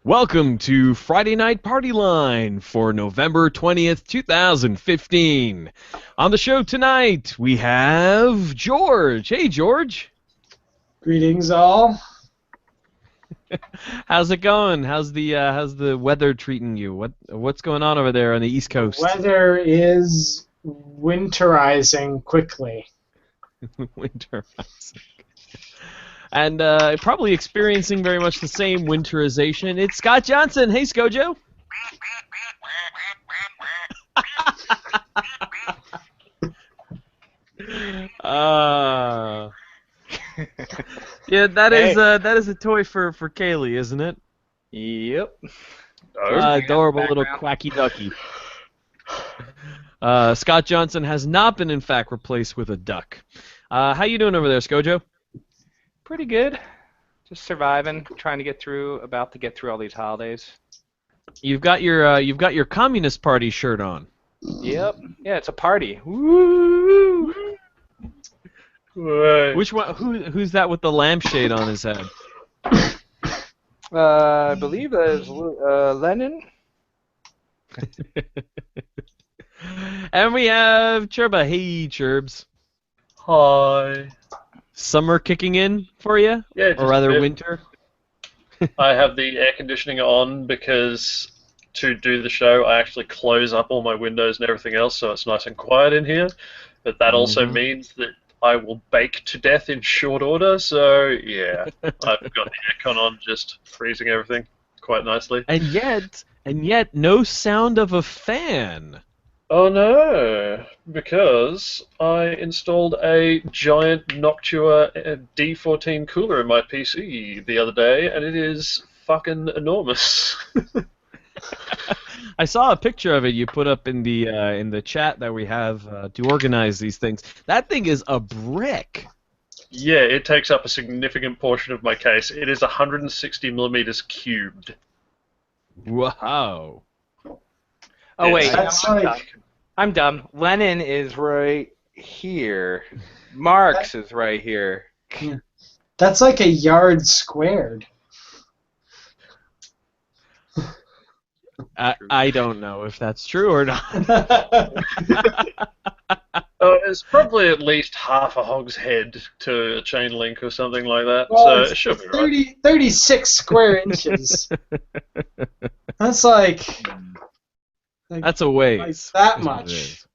Welcome to Friday Night Party Line for November 20th, 2015. On the show tonight, we have George. Hey, George. Greetings, all. How's it going? How's the weather treating you? What's going on over there on the East Coast? Weather is winterizing quickly. Winterizing. And probably experiencing very much the same winterization. It's Scott Johnson. Hey, Scojo. Yeah, that is a toy for Kaylee, isn't it? Yep. Adorable little quacky ducky. Scott Johnson has not been, in fact, replaced with a duck. How you doing over there, Scojo? Pretty good. Just surviving, trying to get through all these holidays. You've got your Communist Party shirt on. Yep. Yeah, it's a party. Woo! Which one? Who's that with the lampshade on his head? I believe that is Lenin. And we have Churba. Hey, Churbs. Hi. Summer kicking in for you? Yeah, or rather winter? I have the air conditioning on because to do the show I actually close up all my windows and everything else so it's nice and quiet in here. But that also means that I will bake to death in short order, so yeah. I've got the aircon on, just freezing everything quite nicely. And yet, no sound of a fan. Oh no, because I installed a giant Noctua D14 cooler in my PC the other day, and it is fucking enormous. I saw a picture of it you put up in the chat that we have to organize these things. That thing is a brick. Yeah, it takes up a significant portion of my case. It is 160 millimeters cubed. Wow. Oh wait, That's I'm dumb. Lenin is right here. Marx is right here. That's like a yard squared. I don't know if that's true or not. It's probably at least half a hog's head to a chain link or something like that, Well, so it's it should be right. 36 square inches. That's like That's a ways. that is what it much. is.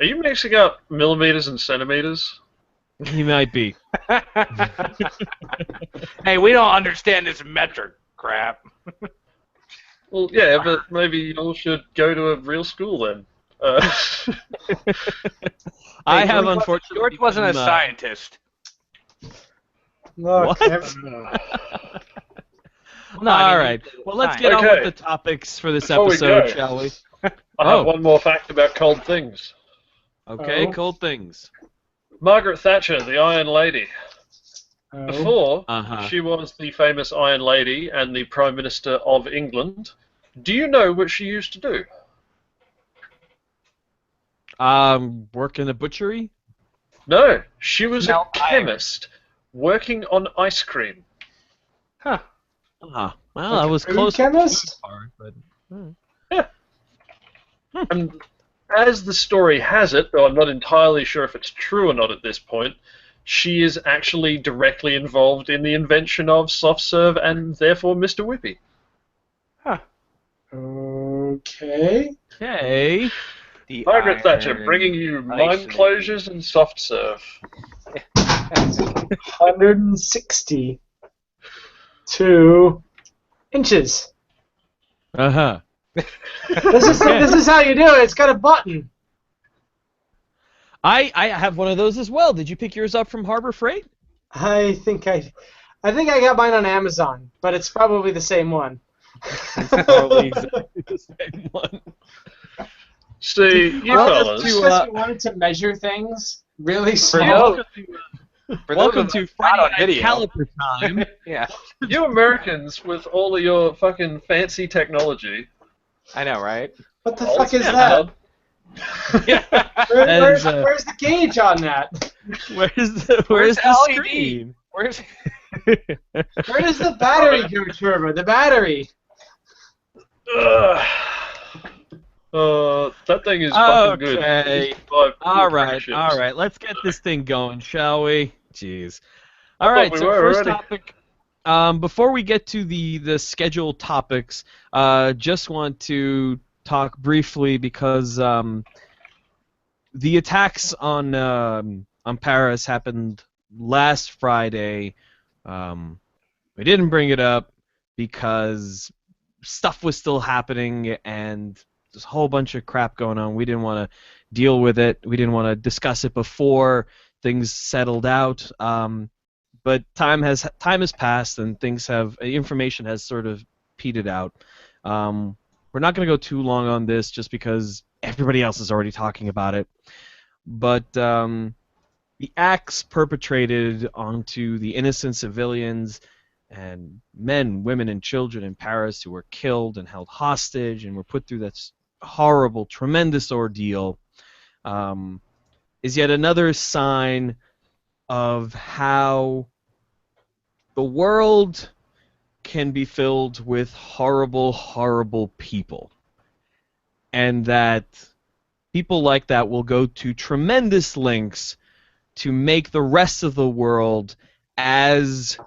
Are you mixing up millimeters and centimeters? He might be. Hey, we don't understand this metric crap. Well, yeah, but maybe you all should go to a real school then. I Hey, have George unfortunately. George wasn't a been, scientist. Look, What? No, I mean, All right. Well, let's get on Okay. with the topics for this Before we episode, go. shall we? I have one more fact about cold things. Okay, Oh. cold things. Margaret Thatcher, the Iron Lady. Oh. Before Uh-huh. she was the famous Iron Lady and the Prime Minister of England, do you know what she used to do? Work in a butchery? No, she was a Melt iron. chemist working on ice cream. Huh. Ah, well, Like I a was food close to the chemist? food part, but And as the story has it, though I'm not entirely sure if it's true or not at this point, she is actually directly involved in the invention of soft serve and therefore Mr. Whippy. Okay. okay. The Margaret Thatcher iron bringing you ice mime lady. closures and soft serve. 162 inches. Uh-huh. This is how you do it. It's got a button. I have one of those as well. Did you pick yours up from Harbor Freight? I think I got mine on Amazon, but it's probably the same one. Probably exactly the same one. See, you Well, fellas. just because we wanted to measure things really For small. those, for Welcome those to of us Friday not on Night video. Caliper time. Yeah, You Americans with all of your fucking fancy technology. I know, right? What the all fuck is it's that? about- That is, Where's the gauge on that? Where's the Where's screen? LED? Where's Where does the battery go, Turbo? The battery. That thing is fucking good. Okay. It's five All good rocket right. ships. All right. Let's get this thing going, shall we? Jeez. I All thought right. we So were first already. topic. Before we get to the scheduled topics, just want to talk briefly because the attacks on Paris happened last Friday. We didn't bring it up because stuff was still happening and there's a whole bunch of crap going on. We didn't want to deal with it. We didn't want to discuss it before things settled out. But time has passed and information has sort of petered out. We're not going to go too long on this just because everybody else is already talking about it. But the acts perpetrated onto the innocent civilians and men, women, and children in Paris who were killed and held hostage and were put through that horrible, tremendous ordeal is yet another sign of how the world can be filled with horrible, horrible people. And that people like that will go to tremendous lengths to make the rest of the world as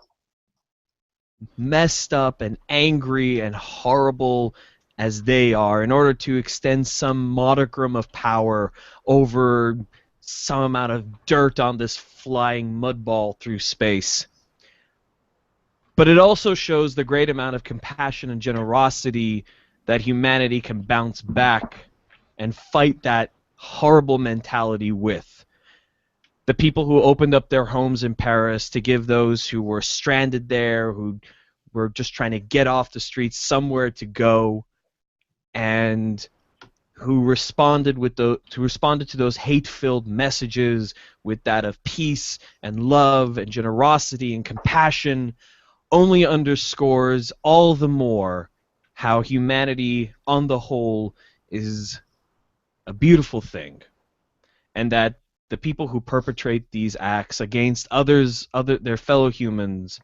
messed up and angry and horrible as they are in order to extend some modicum of power over some amount of dirt on this flying mud ball through space. But it also shows the great amount of compassion and generosity that humanity can bounce back and fight that horrible mentality with. The people who opened up their homes in Paris to give those who were stranded there, who were just trying to get off the streets somewhere to go, and who responded to those hate-filled messages with that of peace and love and generosity and compassion, only underscores all the more how humanity on the whole is a beautiful thing, and that the people who perpetrate these acts against their fellow humans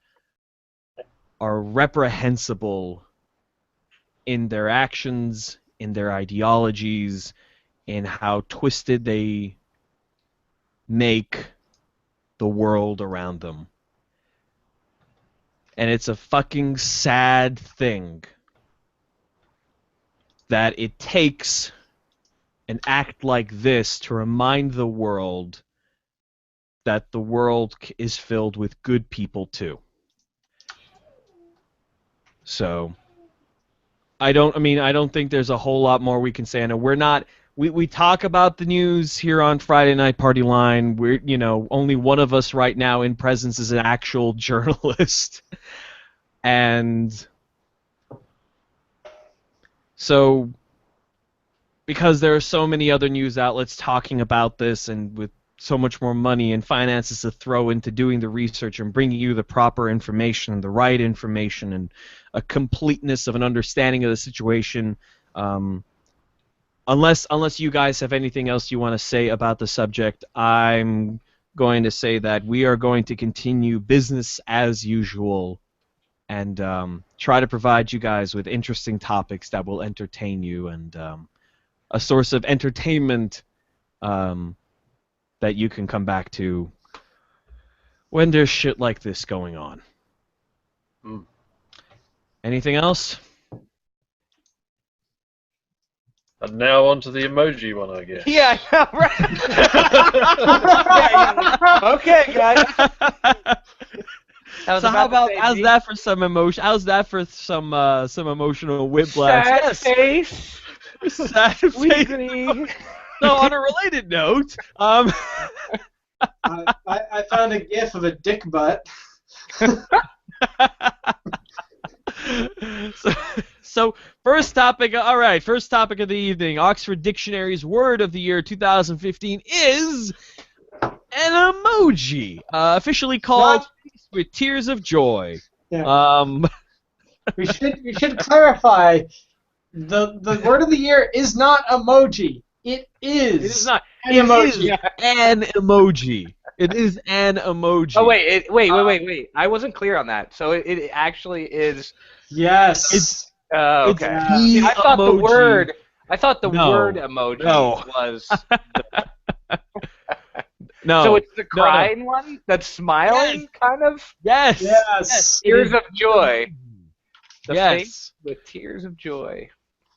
are reprehensible in their actions, in their ideologies, in how twisted they make the world around them. And it's a fucking sad thing that it takes an act like this to remind the world that the world is filled with good people too. So I don't think there's a whole lot more we can say. And we talk about the news here on Friday Night Party Line. We're, only one of us right now in presence is an actual journalist. And so because there are so many other news outlets talking about this, and with so much more money and finances to throw into doing the research and bringing you the proper information and the right information and a completeness of an understanding of the situation, unless you guys have anything else you want to say about the subject, I'm going to say that we are going to continue business as usual and try to provide you guys with interesting topics that will entertain you and a source of entertainment that you can come back to when there's shit like this going on. Anything else? And now on to the emoji one, I guess. Yeah, right. Okay, guys. So how's that for some emotion? How's that for some emotional whiplash? Sad face. Sad face. So on a related note, I found a gif of a dick butt. So first topic. All right, first topic of the evening. Oxford Dictionaries Word of the year 2015 is an emoji, officially called with tears of joy. Yeah. We should clarify. The word of the year is not emoji. It is. It is not an emoji. Is an emoji. It is an emoji. Oh wait! I wasn't clear on that. So it actually is. Yes. Oh, It's okay. the See, I thought the emoji. word. I thought the No. word emoji No. was. No. So it's the No. crying one that's smiling, kind of. Yes. Yes. It Tears is of joy. The yes. face with tears of joy.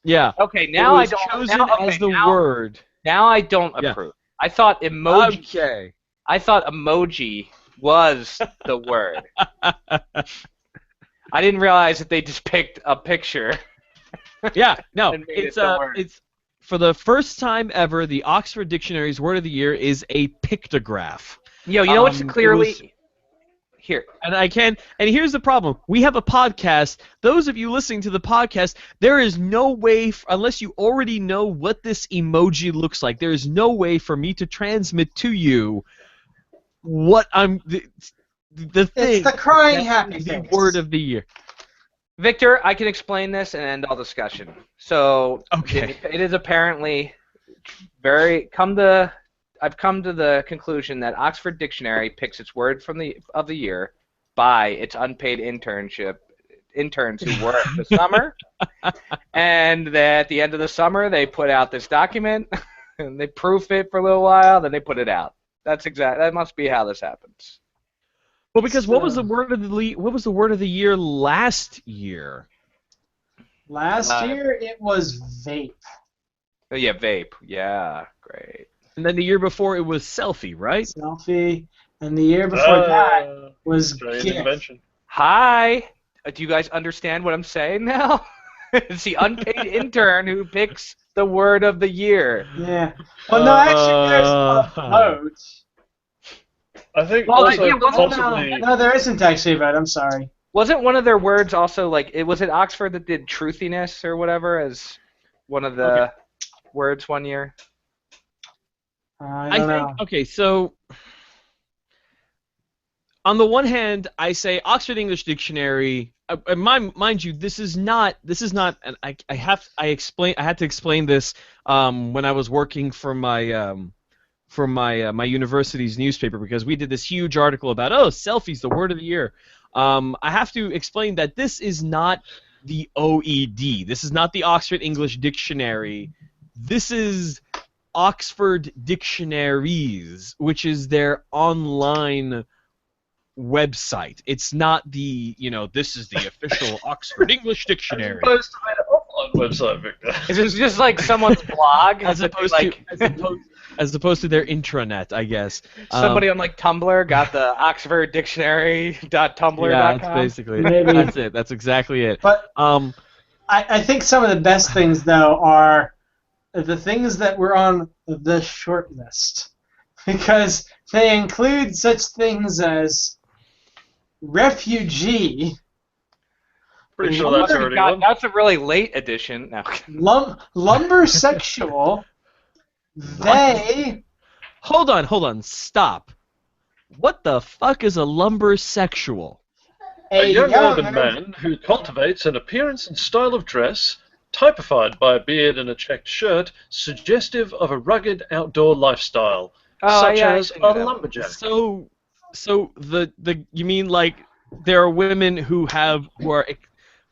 Yeah. Okay, It now I was don't. chosen Now, as the word. Now I don't Yeah. approve. I thought emoji. Okay. I thought emoji was the word. I didn't realize that they just picked a picture. Yeah. No. And made it the word. It's for the first time ever. The Oxford Dictionary's word of the year is a pictograph. Yo, you know what's it clearly was- here? And here's the problem. We have a podcast. Those of you listening to the podcast, there is no way, unless you already know what this emoji looks like, there is no way for me to transmit to you what the thing. It's the crying that happy is the face. word of the year. Victor, I can explain this and end all discussion. So Okay. it is apparently I've come to the conclusion that Oxford Dictionary picks its word of the year by its unpaid interns who work the summer, and that at the end of the summer they put out this document and they proof it for a little while, then they put it out. That must be how this happens. Well, because what was the word of the year last year? Last year it was vape. Oh yeah, vape. Yeah, great. And then the year before it was selfie, right? Selfie. And the year before that was Australian GIF. invention. Hi. Do you guys understand what I'm saying now? It's the unpaid intern who picks the word of the year. Yeah. Well, no, actually, there's a vote. I think Well, also yeah, well, possibly. No, there isn't actually a vote. I'm sorry. Wasn't one of their words also like was it Oxford that did truthiness or whatever as one of the words one year? I don't know. Okay, so on the one hand, I say Oxford English Dictionary. Mind you, this is not. And I had to explain this when I was working for my my university's newspaper, because we did this huge article about selfies, the word of the year. I have to explain that this is not the OED. This is not the Oxford English Dictionary. This is Oxford Dictionaries, which is their online website. It's not the, this is the official Oxford English Dictionary. As opposed to their offline website, Victor. It's just like someone's blog As opposed to their intranet, I guess. somebody on like Tumblr got the Oxford Dictionary.tumblr.com. Yeah, that's basically Maybe. That's it. That's exactly it. But Um, I think some of the best things, though, are the things that were on the short list. Because they include such things as refugee, Pretty sure that's already God, one. that's a really late edition. No. lumbersexual, they... hold on, stop. What the fuck is a lumbersexual? A young urban man who cultivates an appearance and style of dress typified by a beard and a checked shirt, suggestive of a rugged outdoor lifestyle, such yeah, as I a can do that. lumberjack. So the you mean like there are women who are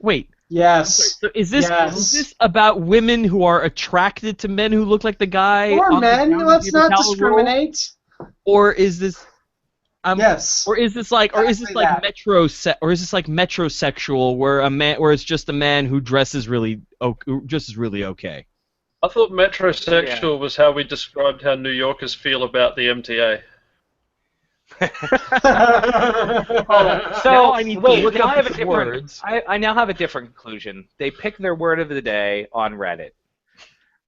wait. Yes. So is Yes. this about women who are attracted to men who look like the guy? Or on the men, Downey let's not Towel roll? discriminate. Or is this Yes. Or is this like Exactly that. metrosexual, where it's just a man who dresses really okay? I thought metrosexual was how we described how New Yorkers feel about the MTA. So Now I need to wait, look now up I have a these different. words. I now have a different conclusion. They pick their word of the day on Reddit.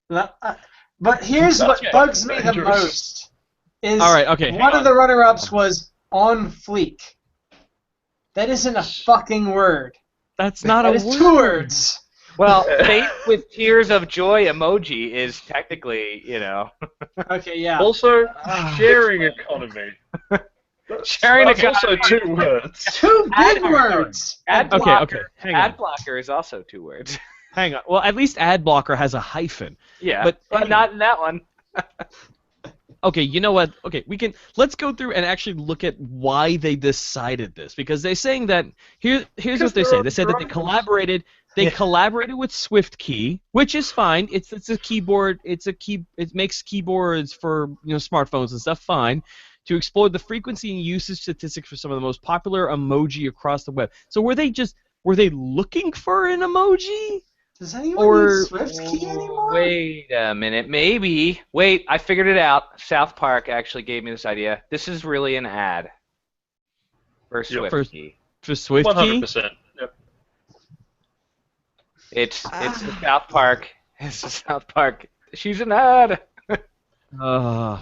But here's That's what bugs me the dangerous. most. Is All right, okay, one hang of the runner-ups was on fleek. That isn't a fucking word. That's not That a is word. 2 words. Well, fate with tears of joy emoji is technically, Okay, yeah. Also, sharing economy. Sharing That's economy. also 2 words. 2 big Ad- words. Ad Okay, blocker. hang on. Ad blocker is also 2 words. Hang on. Well, at least ad blocker has a hyphen. Yeah, But but anyway. not in that one. Okay, you know what? Okay, let's go through and actually look at why they decided this, because they're saying that here's what they say. They said that they Yeah. collaborated with SwiftKey, which is fine. It's a keyboard, it makes keyboards for, smartphones and stuff, fine, to explore the frequency and usage statistics for some of the most popular emoji across the web. So were they looking for an emoji? Does anyone Or use SwiftKey anymore? Wait a minute, maybe. Wait, I figured it out. South Park actually gave me this idea. This is really an ad for Yep. SwiftKey. for SwiftKey? 100%. Yep. It's the South Park. It's the South Park. She's an ad. Uh,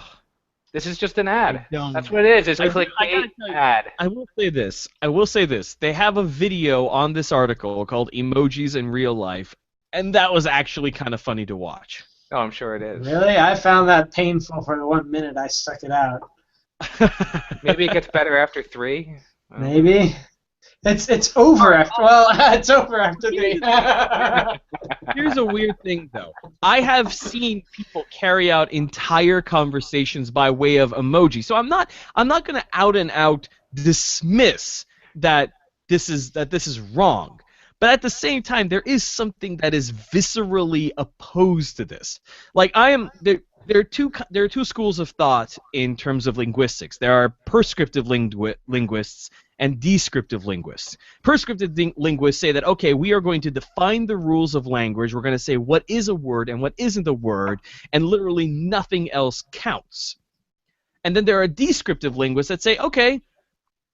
This is just an ad. don't- That's what it is. It's a I gotta clickbait tell you, ad. I will say this. They have a video on this article called "Emojis in Real Life," and that was actually kind of funny to watch. Oh, I'm sure it is. Really? I found that painful for the 1 minute I stuck it out. Maybe it gets better after 3. Maybe. It's over after. Well, it's over after the. Here's a weird thing, though. I have seen people carry out entire conversations by way of emoji. So I'm not going to out and out dismiss that this is wrong. But at the same time, there is something that is viscerally opposed to this. Like there are two schools of thought in terms of linguistics. There are prescriptive linguists and descriptive linguists. Prescriptive linguists say that, okay, we are going to define the rules of language. We're going to say what is a word and what isn't a word, and literally nothing else counts. And then there are descriptive linguists that say, okay,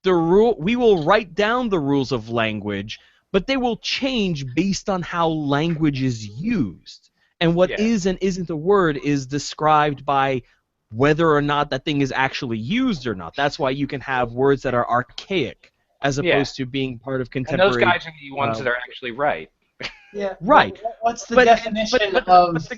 we will write down the rules of language, but they will change based on how language is used. And what is and isn't a word is described by whether or not that thing is actually used or not. That's why you can have words that are archaic as opposed to being part of And contemporary. those guys are the ones that are actually right. Yeah. Right. What's the But- definition but- of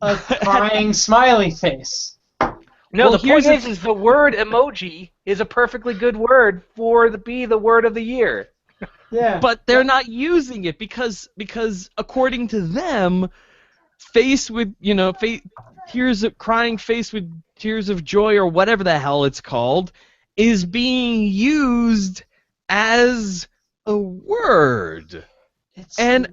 a crying smiley face? No, Well, the point here's is the word emoji is a perfectly good word for the word of the year. Yeah. But they're not using it because according to them, face with crying face with tears of joy or whatever the hell it's called is being used as a word. And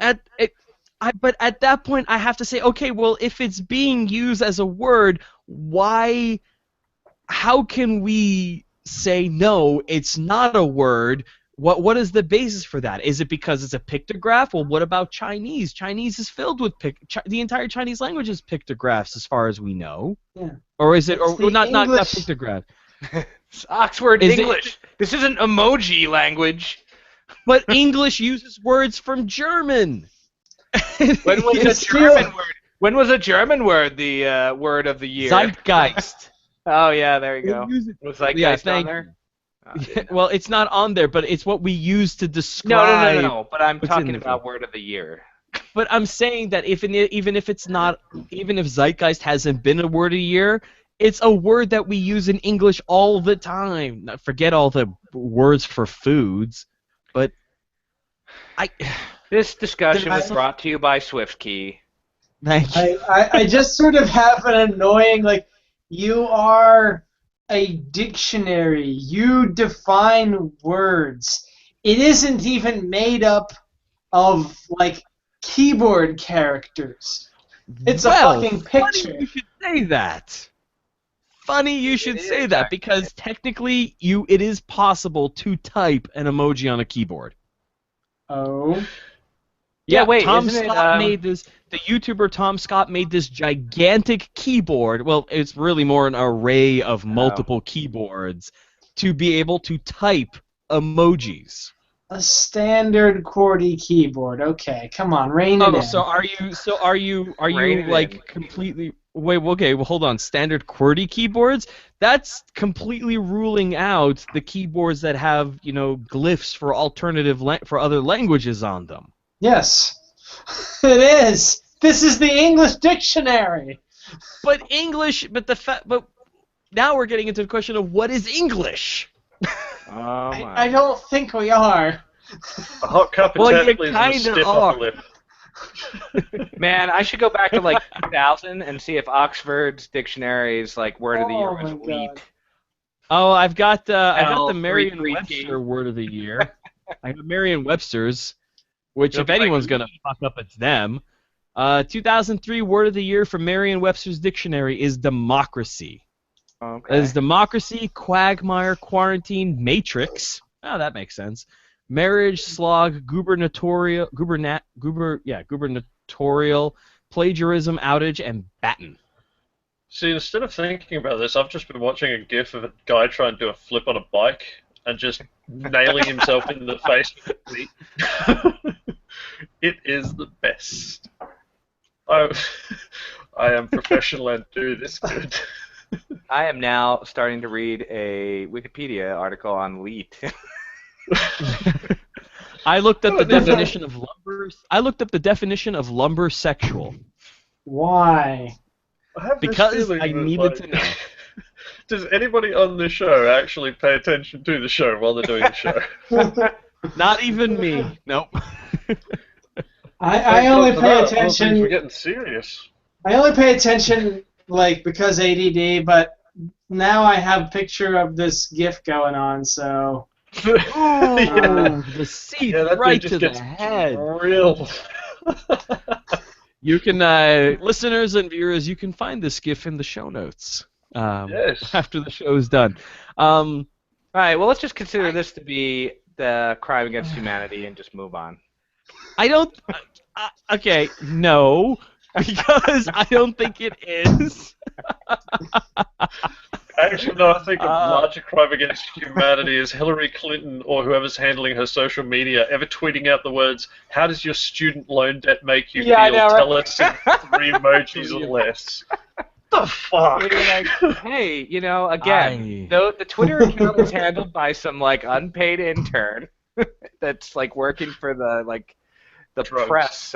but at that point I have to say, okay, well, if it's being used as a word, how can we say no, it's not a word? What is the basis for that? Is it because it's a pictograph? Well, what about Chinese? Chinese is filled with the entire Chinese language is pictographs, as far as we know. Yeah. Or is it? It's Or the not English- pictograph? It's Oxford Is it- English. This isn't emoji language. But English uses words from German. When was It's a German word? When was a German word the word of the year? Zeitgeist. Oh yeah, there you go. We use it- Was Zeitgeist Yeah, on thank there? Well, it's not on there, but it's what we use to describe. No. But I'm what's in talking the about film. word of the year. But I'm saying that even if it's not, even if Zeitgeist hasn't been a word a year, it's a word that we use in English all the time. Now, forget all the words for foods, but This discussion Then was I- brought to you by SwiftKey. thank you. I just sort of have an annoying, like, you are a dictionary. You define words. It isn't even made up of, like, keyboard characters. It's a fucking picture. Funny you should say that. Funny you should is, say that actually. because technically, it is possible to type an emoji on a keyboard. Oh. Yeah, wait, Tom isn't it, Scott made this. The YouTuber Tom Scott made this gigantic keyboard. Well, it's really more an array of multiple keyboards to be able to type emojis. A standard QWERTY keyboard. Okay, come on, rein it Oh, in. so are you Rein it like in. completely? Wait, okay, well, hold on. Standard QWERTY keyboards? That's completely ruling out the keyboards that have glyphs for for other languages on them. Yes, it is. This is the English dictionary. But but now we're getting into the question of what is English. Oh my. I don't think we are. A hot cup of Well, you tea, please, and a kinda stiff are. upper lip. Man, I should go back to like 2000 and see if Oxford's dictionary's like word of the year Oh was my god. elite. Oh, I've got the L333P. Merriam-Webster word of the year. I got Merriam-Webster's, which It'll if be like anyone's gonna fuck up, it's them. 2003 word of the year from Merriam-Webster's dictionary is democracy. That okay. is democracy, quagmire, quarantine, matrix. Oh, that makes sense. Marriage, slog, gubernatorial, plagiarism, outage, and batten. See, instead of thinking about this, I've just been watching a GIF of a guy trying to do a flip on a bike and just nailing himself in the face with the seat. It is the best. I, I am professional and do this good. I am now starting to read a Wikipedia article on elite. I looked up the definition of lumber. I looked up the definition of lumber sexual Why? I have this because feeling I that, needed like, to know. does anybody on the show actually pay attention to the show while they're doing the show? Not even me. Nope. I Thank only God for pay that. I thought things were attention. getting serious. I only pay attention like because ADD, but now I have a picture of this GIF going on, so. Ooh, the seat Yeah, that right dude just to the gets head. drilled. You can, listeners and viewers, you can find this GIF in the show notes Yes. after the show is done. All right, well, let's just consider this to be the crime against humanity and just move on. I don't. Okay, no, because I don't think it is. Actually, no, I think a larger crime against humanity is Hillary Clinton or whoever's handling her social media ever tweeting out the words, "How does your student loan debt make you Yeah, I feel? know, right? Tell us in 3 emojis or less." The fuck? You're like, hey, again, though the Twitter account is handled by some like unpaid intern that's like working for the Drugs. press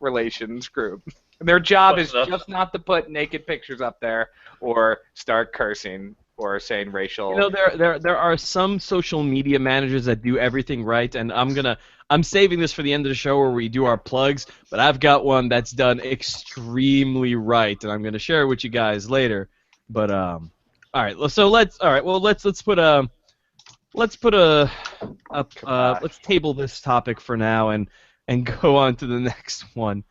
relations group. Their job Close is enough. just not to put naked pictures up there or start cursing or saying racial. There are some social media managers that do everything right, and I'm saving this for the end of the show where we do our plugs, but I've got one that's done extremely right, and I'm gonna share it with you guys later. But all right, let's table this topic for now and go on to the next one.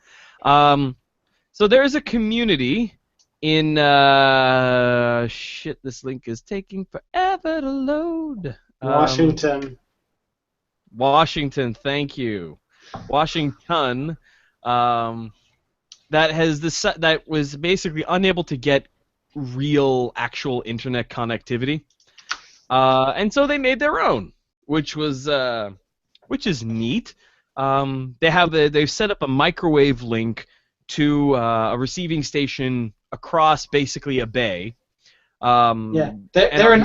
So there's a community in this link is taking forever to load. Washington, thank you. Washington, that was basically unable to get real, actual internet connectivity, and so they made their own, which is neat. They've set up a microwave link to a receiving station across basically a bay. They're an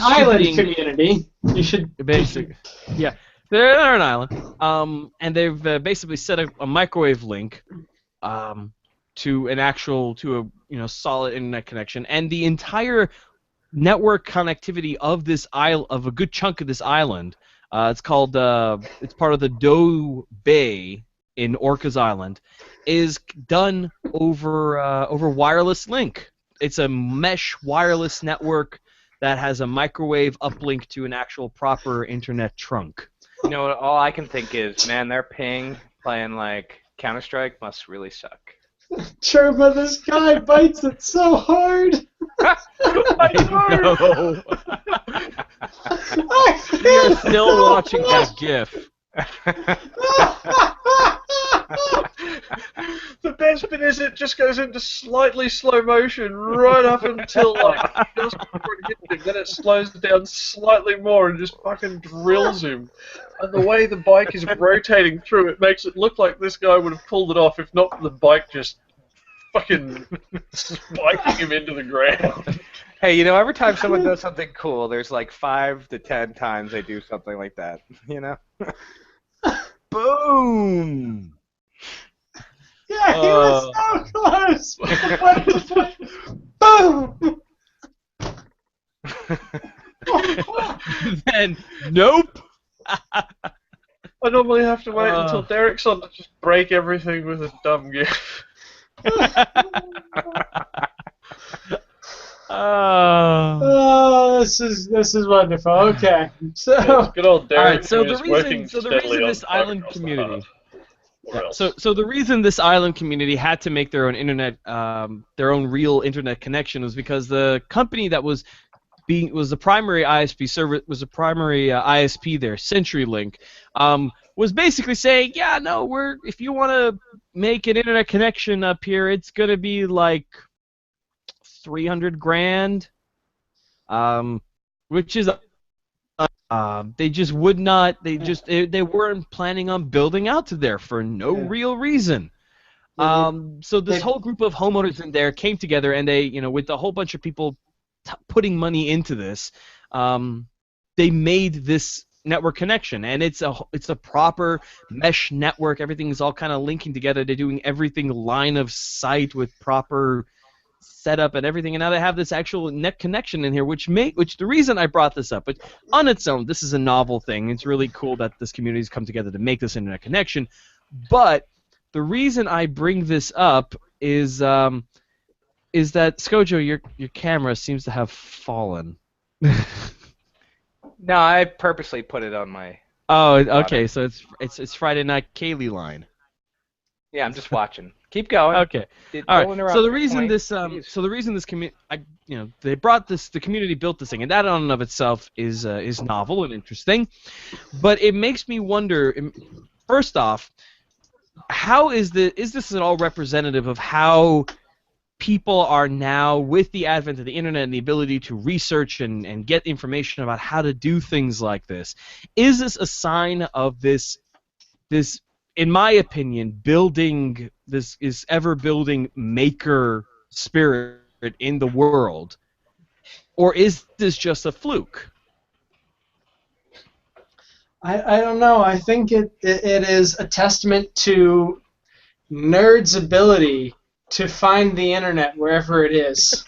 island community. You should basically, yeah, they're an island. And they've basically set up a microwave link to a solid internet connection, and the entire network connectivity of a good chunk of this island. It's part of the Doe Bay in Orcas Island, is done over wireless link. It's a mesh wireless network that has a microwave uplink to an actual proper internet trunk. All I can think is, man, their ping playing like Counter-Strike must really suck. Sure, but this guy bites it so hard. I know. We are still watching that GIF. The best bit is it just goes into slightly slow motion right up until just before it hits him. Then it slows down slightly more and just fucking drills him. And the way the bike is rotating through, it makes it look like this guy would have pulled it off if not for the bike just fucking spiking him into the ground. Hey, every time someone does something cool, there's like 5 to 10 times they do something like that. Boom! Yeah, he was so close. Boom! Then, nope. I normally have to wait until Derek's on to just break everything with a dumb gif. Oh, this is wonderful. Okay, so Yeah, it's good old All right, Derek who is working the steadily reason on this Fiber island Across the community, Heart. Or else. so the reason this island community had to make their own internet, their own real internet connection was because the company that was the primary ISP server, was the primary ISP there, CenturyLink, was basically saying, yeah, no, if you want to make an internet connection up here, it's gonna be like 300 grand, which is they just would not. They weren't planning on building out to there for no real reason. So this whole group of homeowners in there came together, and they, with a whole bunch of people putting money into this, they made this network connection, and it's a proper mesh network. Everything is all kind of linking together. They're doing everything line of sight with proper setup and everything, and now they have this actual net connection in here, which the reason I brought this up, but on its own, this is a novel thing. It's really cool that this community's come together to make this internet connection, but the reason I bring this up is that Skojo, your camera seems to have fallen. No, I purposely put it on my. Oh, okay. So it's Friday Night Kaylee line. Yeah, I'm just watching. Keep going. Okay. All right. So the reason this community, the community built this thing, and that on and of itself is novel and interesting, but it makes me wonder. First off, how is this at all representative of how people are now, with the advent of the internet and the ability to research and get information about how to do things like this? Is this a sign of this, in my opinion, ever building maker spirit in the world, or is this just a fluke? I don't know. I think it is a testament to nerds' ability to find the internet wherever it is.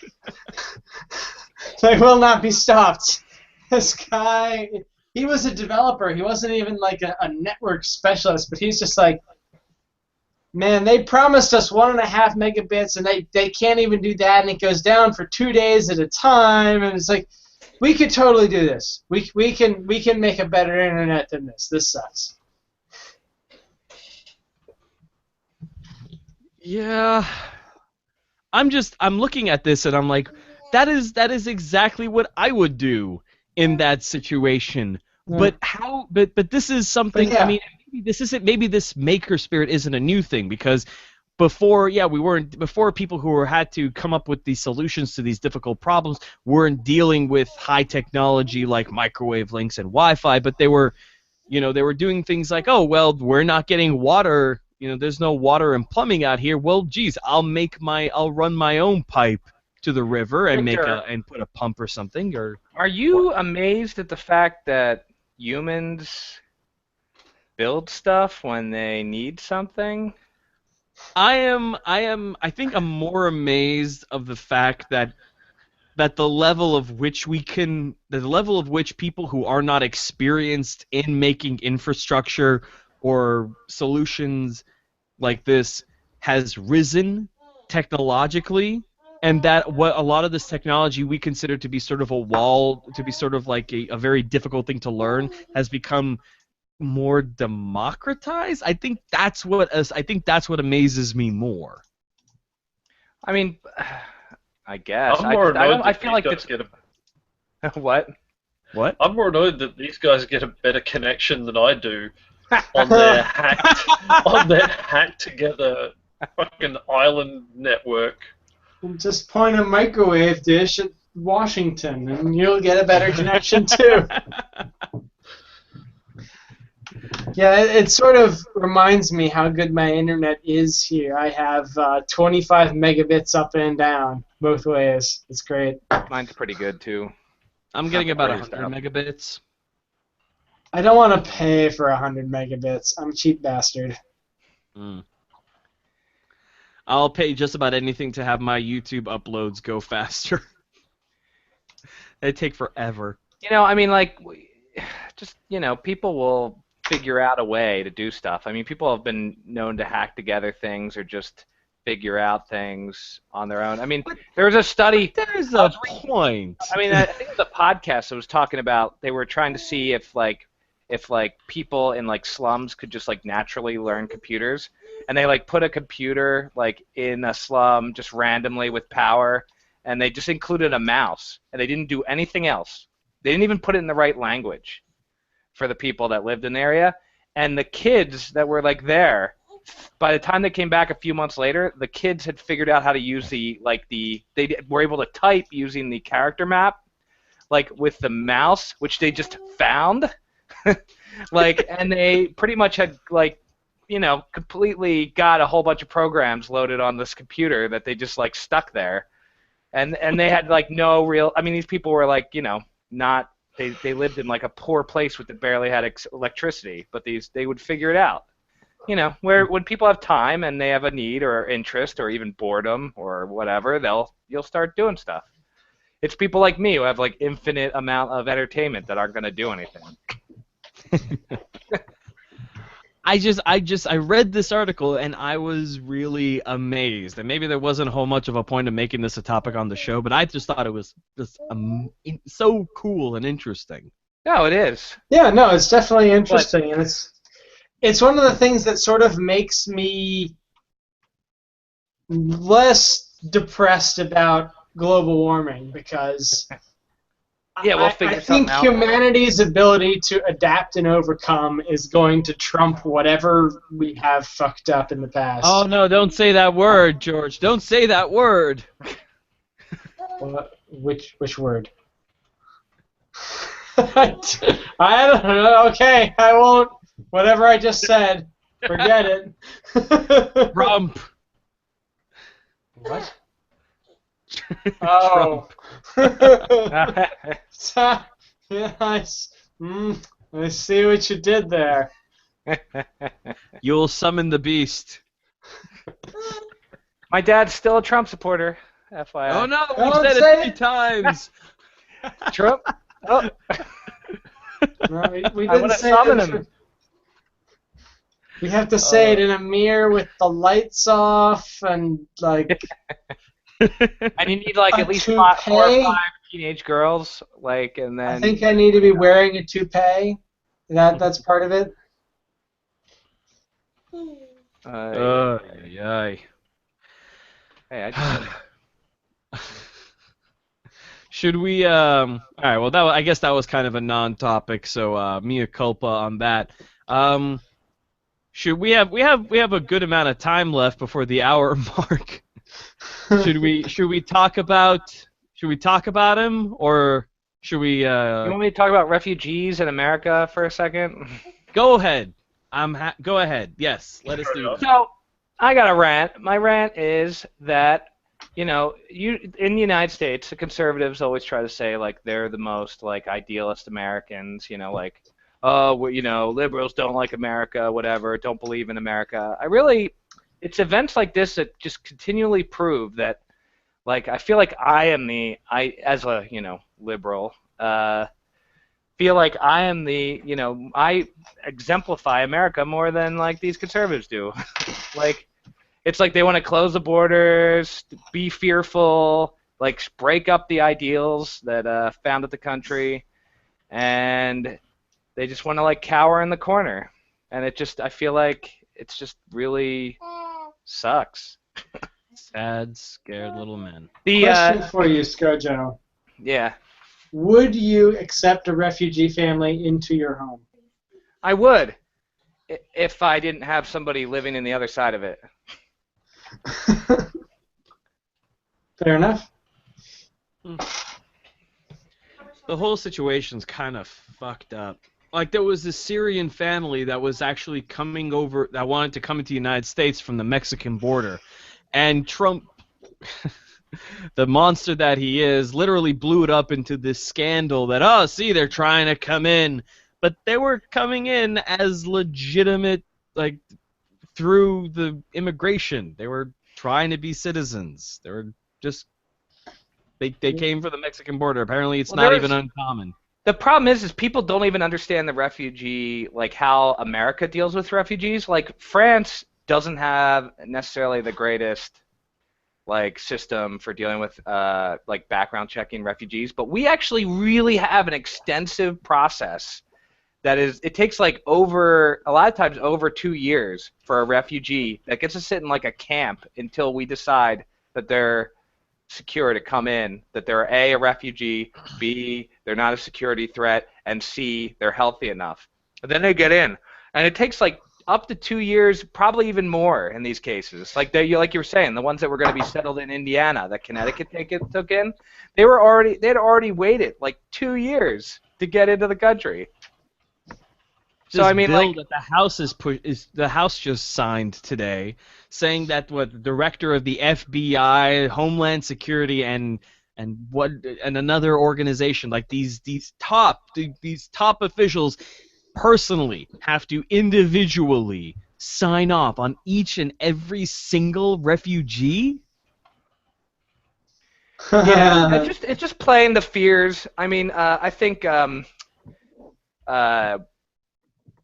They will not be stopped. This guy, he was a developer. He wasn't even like a network specialist, but he's just like, man, they promised us 1.5 megabits, and they can't even do that, and it goes down for 2 days at a time, and it's like, we could totally do this. We can make a better internet than this. This sucks. Yeah. I'm looking at this and I'm like, that is exactly what I would do in that situation. Yeah. But how? But this is something. Yeah. I mean, maybe this maker spirit isn't a new thing, because before people who had to come up with these solutions to these difficult problems weren't dealing with high technology like microwave links and Wi-Fi, but they were doing things like, oh well, we're not getting water. There's no water and plumbing out here. Well, geez, I'll run my own pipe to the river and and put a pump or something. Or are you amazed at the fact that humans build stuff when they need something? I think I'm more amazed of the fact that the level of which people who are not experienced in making infrastructure or solutions like this has risen technologically, and that what a lot of this technology we consider to be sort of a wall, to be sort of like a very difficult thing to learn, has become more democratized. I think that's what amazes me more. I mean, I guess I feel like it's what? What? I'm more annoyed that these guys get a better connection than I do on their hacked together fucking island network. Just point a microwave dish at Washington, and you'll get a better connection too. Yeah, it sort of reminds me how good my internet is here. I have 25 megabits up and down both ways. It's great. Mine's pretty good too. I'm getting about 100 megabits. I don't want to pay for 100 megabits. I'm a cheap bastard. I'll pay just about anything to have my YouTube uploads go faster. They take forever. I mean, like, just, people will figure out a way to do stuff. I mean, people have been known to hack together things or just figure out things on their own. I mean, there was a study. There's a point. I mean, I think it was a podcast that was talking about they were trying to see if people in like slums could just like naturally learn computers, and they like put a computer like in a slum just randomly with power, and they just included a mouse, and they didn't do anything else. They didn't even put it in the right language for the people that lived in the area, and the kids that were like there, by the time they came back a few months later, the kids had figured out how to use they were able to type using the character map, like with the mouse, which they just found, like, and they pretty much had like, completely got a whole bunch of programs loaded on this computer that they just like stuck there, and they had like no real. I mean, these people were like, not. They lived in like a poor place that barely had electricity, but they would figure it out. Where when people have time and they have a need or interest or even boredom or whatever, you'll start doing stuff. It's people like me who have like infinite amount of entertainment that aren't going to do anything. I read this article and I was really amazed. And maybe there wasn't a whole much of a point of making this a topic on the show, but I just thought it was just so cool and interesting. No, it is. Yeah, no, it's definitely interesting, and it's one of the things that sort of makes me less depressed about global warming, because yeah, we'll figure I think something out. humanity's ability to adapt and overcome is going to trump whatever we have fucked up in the past. Oh no, don't say that word, George. Don't say that word. Which word? I don't know. Okay, I won't. Whatever I just said, forget it. Trump. What? Oh. Yeah, I see what you did there. You'll summon the beast. My dad's still a Trump supporter, FYI. Oh no, Don't we've said say it 3 times. Trump? Oh. No, we I didn't want to say summon it. him. We have to say it in a mirror with the lights off and like. And you need like A at least toupee? 4 or 5 teenage girls, like, and then. I think I need to be wearing a toupee. That's part of it. Hey, I just. Should we? All right. Well, I guess that was kind of a non-topic, so mea culpa on that. Should we have a good amount of time left before the hour mark? Should we talk about him, or should we? You want me to talk about refugees in America for a second? Go ahead. Go ahead. Yes, let us do that. So, I got a rant. My rant is that, in the United States, the conservatives always try to say like they're the most like idealist Americans. Like, oh, liberals don't like America, whatever, don't believe in America. It's events like this that just continually prove that, like, I feel like as a liberal, feel like I am I exemplify America more than like these conservatives do. Like, it's like they want to close the borders, be fearful, like break up the ideals that founded the country, and they just want to like cower in the corner. And I feel like it's just really sucks. Sad, scared little men. Question for you, Skojo. Yeah. Would you accept a refugee family into your home? I would, if I didn't have somebody living in the other side of it. Fair enough. The whole situation's kind of fucked up. Like, there was this Syrian family that was actually coming over, that wanted to come into the United States from the Mexican border. And Trump, the monster that he is, literally blew it up into this scandal that, oh, see, they're trying to come in. But they were coming in as legitimate, like, through the immigration. They were trying to be citizens. They were just... They came from the Mexican border. Apparently, it's not even uncommon. The problem is people don't even understand the refugee, like how America deals with refugees. Like France doesn't have necessarily the greatest like system for dealing with like background checking refugees, but we actually really have an extensive process that is it takes like over a lot of times over 2 years for a refugee that gets to sit in like a camp until we decide that they're secure to come in, that they're a refugee, B, they're not a security threat, and C, they're healthy enough. And then they get in. And it takes like up to 2 years, probably even more in these cases. Like like you were saying, the ones that were going to be settled in Indiana, that Connecticut took in, they'd already waited like 2 years to get into the country. So This I mean, bill like, that the House just signed today, saying that what the director of the FBI, Homeland Security, and another organization like these top officials personally have to individually sign off on each and every single refugee. yeah, it's just playing the fears. I mean, I think uh,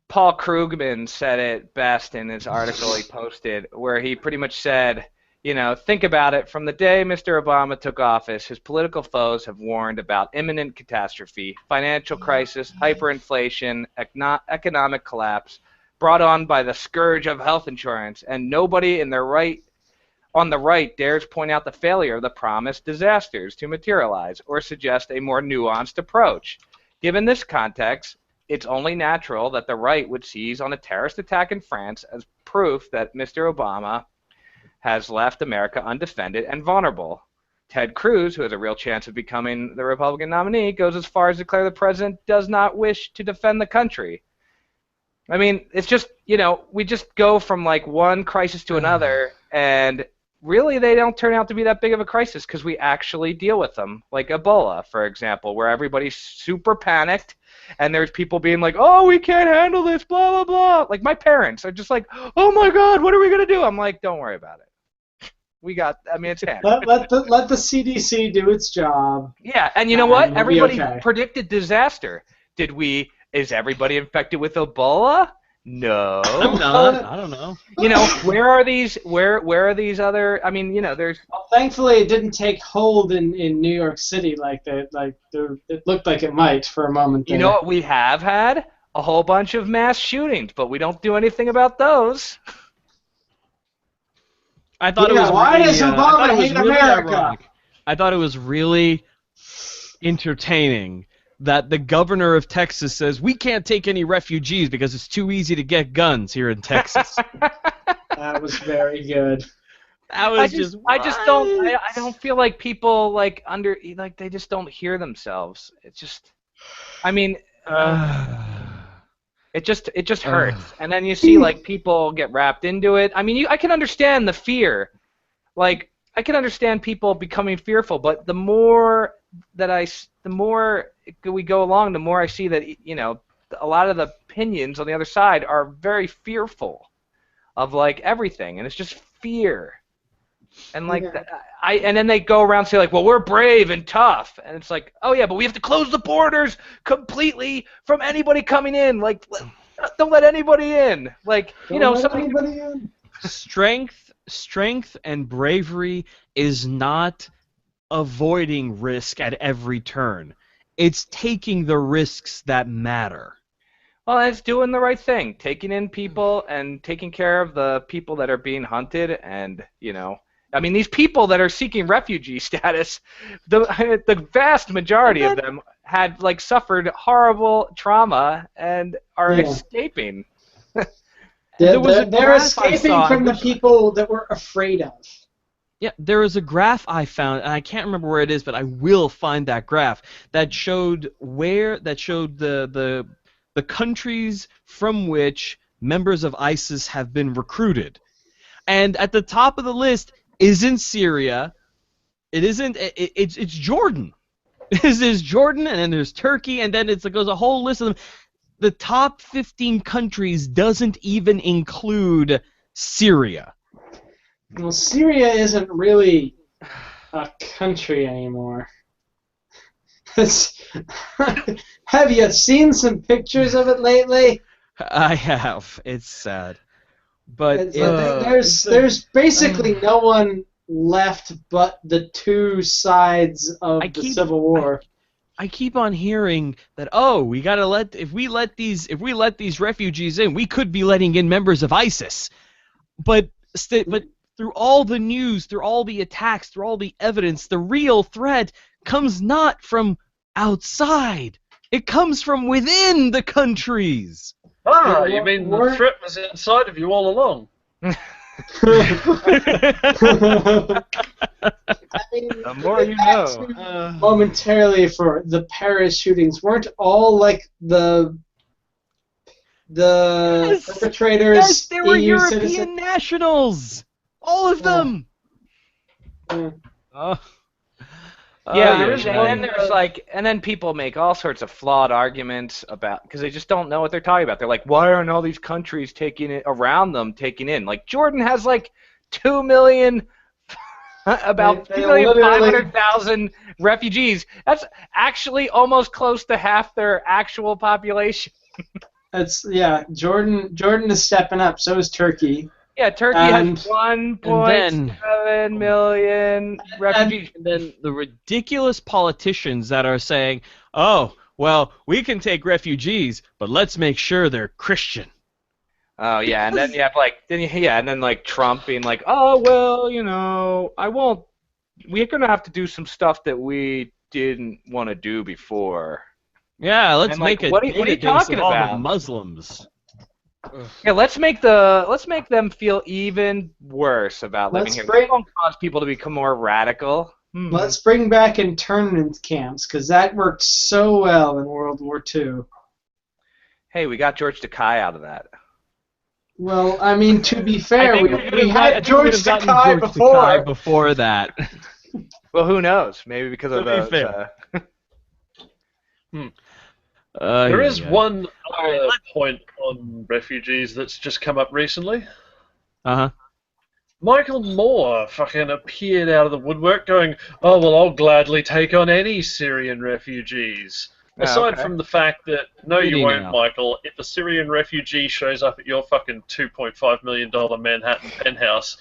Paul Krugman said it best in his article he posted, where he pretty much said, you know, think about it. From the day Mr. Obama took office, his political foes have warned about imminent catastrophe, financial crisis, hyperinflation, economic collapse brought on by the scourge of health insurance, and nobody on the right dares point out the failure of the promised disasters to materialize or suggest a more nuanced approach. Given this context, it's only natural that the right would seize on a terrorist attack in France as proof that Mr. Obama has left America undefended and vulnerable. Ted Cruz, who has a real chance of becoming the Republican nominee, goes as far as to declare the president does not wish to defend the country. I mean, it's just, you know, we just go from like one crisis to another, and really they don't turn out to be that big of a crisis because we actually deal with them. Like Ebola, for example, where everybody's super panicked and there's people being like, oh, we can't handle this, blah, blah, blah. Like my parents are just like, oh my God, what are we going to do? I'm like, don't worry about it. It's handled. let the CDC do its job. Yeah, and you know what? We'll Everybody okay. predicted disaster. Is everybody infected with Ebola? No. I'm not. I don't know. You know, where are these other, I mean, you know, there's Well, thankfully, it didn't take hold in New York City it looked like it might for a moment there. You know what we have had? A whole bunch of mass shootings, but we don't do anything about those. I thought it was why really, does Obama hate really America? ironic. I thought it was really entertaining that the governor of Texas says we can't take any refugees because it's too easy to get guns here in Texas. That was very good. That was I don't feel like people they just don't hear themselves. It's just, I mean, it just hurts. And then you see like people get wrapped into it. I mean, I can understand the fear. Like I can understand people becoming fearful, but the more we go along, the more I see that, you know, a lot of the opinions on the other side are very fearful of like everything, and it's just fear. And like and then they go around and say like, well, we're brave and tough, and it's like, oh yeah, but we have to close the borders completely from anybody coming in. Like, don't let anybody in. Like, you know, strength and bravery is not avoiding risk at every turn. It's taking the risks that matter. Well, it's doing the right thing, taking in people and taking care of the people that are being hunted, and, you know, I mean, these people that are seeking refugee status, the vast majority of them had like suffered horrible trauma and are escaping. They're escaping from the people that we're afraid of. Yeah, there was a graph I found, and I can't remember where it is, but I will find that graph that showed the countries from which members of ISIS have been recruited. And at the top of the list isn't Syria. It's Jordan. There's Jordan, and then there's Turkey, and then it goes a whole list of them. The top 15 countries doesn't even include Syria. Well, Syria isn't really a country anymore. Have you seen some pictures of it lately? I have. It's sad. But It's, it's there's basically no one left but the two sides I of the keep Civil War. I keep on hearing that we gotta if we let these refugees in, we could be letting in members of ISIS. But through all the news, through all the attacks, through all the evidence, the real threat comes not from outside. It comes from within the countries. Ah, Yeah, you mean the we're- threat was inside of you all along? I mean, The more you back know. to momentarily for the Paris shootings, weren't all like the Yes! perpetrators Yes, they were EU European citizens? nationals. All of them. Yeah. Uh, Yeah, there and is then one, there's and then people make all sorts of flawed arguments about because they just don't know what they're talking about. They're like, why aren't all these countries taking it around them taking in? Like Jordan has like 2 million, about They 2,500,000 refugees. That's actually almost close to half their actual population. Jordan is stepping up. So is Turkey. Yeah, Turkey And- has 1.7 million refugees. and then the ridiculous politicians that are saying, "Oh, well, we can take refugees, but let's make sure they're Christian." Oh yeah, and then you have and then like Trump being like, oh well, I won't. We're gonna have to do some stuff that we didn't want to do before. Yeah, let's And, like, make a what are you database talking of all the about? Muslims. Yeah, let's make them feel even worse about living Let's here. bring- That won't cause people to become more radical. Let's bring back internment camps because that worked so well in World War II. Hey, we got George Takei out of that. Well, I mean, to be fair, we I had think George we'd have gotten Takei George before. Takei before that. Well, who knows? Maybe because of To be those. fair. there is yeah. one other point on refugees that's just come up recently. Uh-huh. Michael Moore fucking appeared out of the woodwork going, oh, well, I'll gladly take on any Syrian refugees. Oh, Aside okay. from the fact that, no, Did you he won't, now? Michael, if a Syrian refugee shows up at your fucking $2.5 million Manhattan penthouse,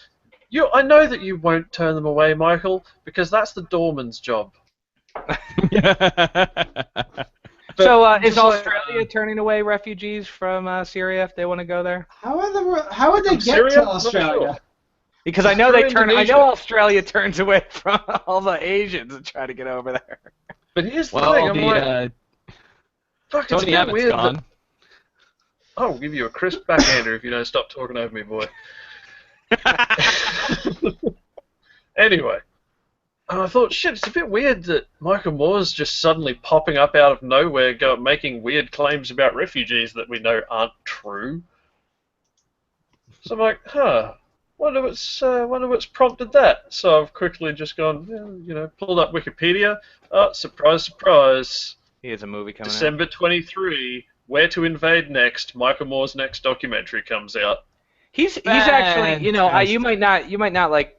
I know that you won't turn them away, Michael, because that's the doorman's job. So is just like, Australia turning away refugees from Syria if they want to go there? How would they From get Syria? to Not Australia? sure. Because I know Through they turn. I Indonesia. know Australia turns away from all the Asians that try to get over there. But here's the well, thing, I'm like, fuck, it's a Tony bit Abbott's weird gone. that... I'll give you a crisp backhander if you don't stop talking over me, boy. Anyway, and I thought, shit, it's a bit weird that Michael Moore's just suddenly popping up out of nowhere, making weird claims about refugees that we know aren't true. So I'm like, wonder what's prompted that. So I've quickly just gone, pulled up Wikipedia. Oh, surprise, surprise. He has a movie coming out. December 23, Where to Invade Next, Michael Moore's next documentary comes out. He's actually, you Fantastic. might not like.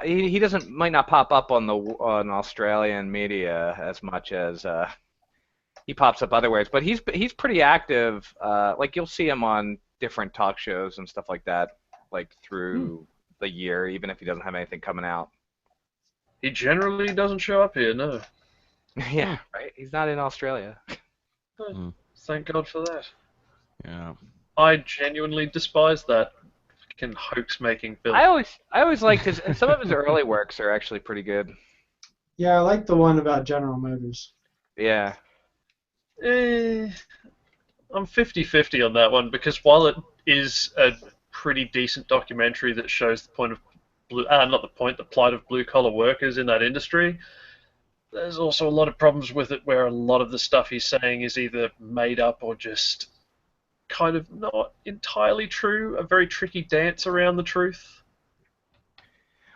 He might not pop up on Australian media as much as he pops up other ways, but he's pretty active. Like you'll see him on different talk shows and stuff like that, like through the year, even if he doesn't have anything coming out. He generally doesn't show up here, no. Yeah, right. He's not in Australia. Thank God for that. Yeah. I genuinely despise that fucking hoax-making film. I always liked his, and some of his early works are actually pretty good. Yeah, I like the one about General Motors. Yeah. I'm 50-50 on that one, because while it is a pretty decent documentary that shows the point of the plight of blue-collar workers in that industry, there's also a lot of problems with it where a lot of the stuff he's saying is either made up or just kind of not entirely true, a very tricky dance around the truth.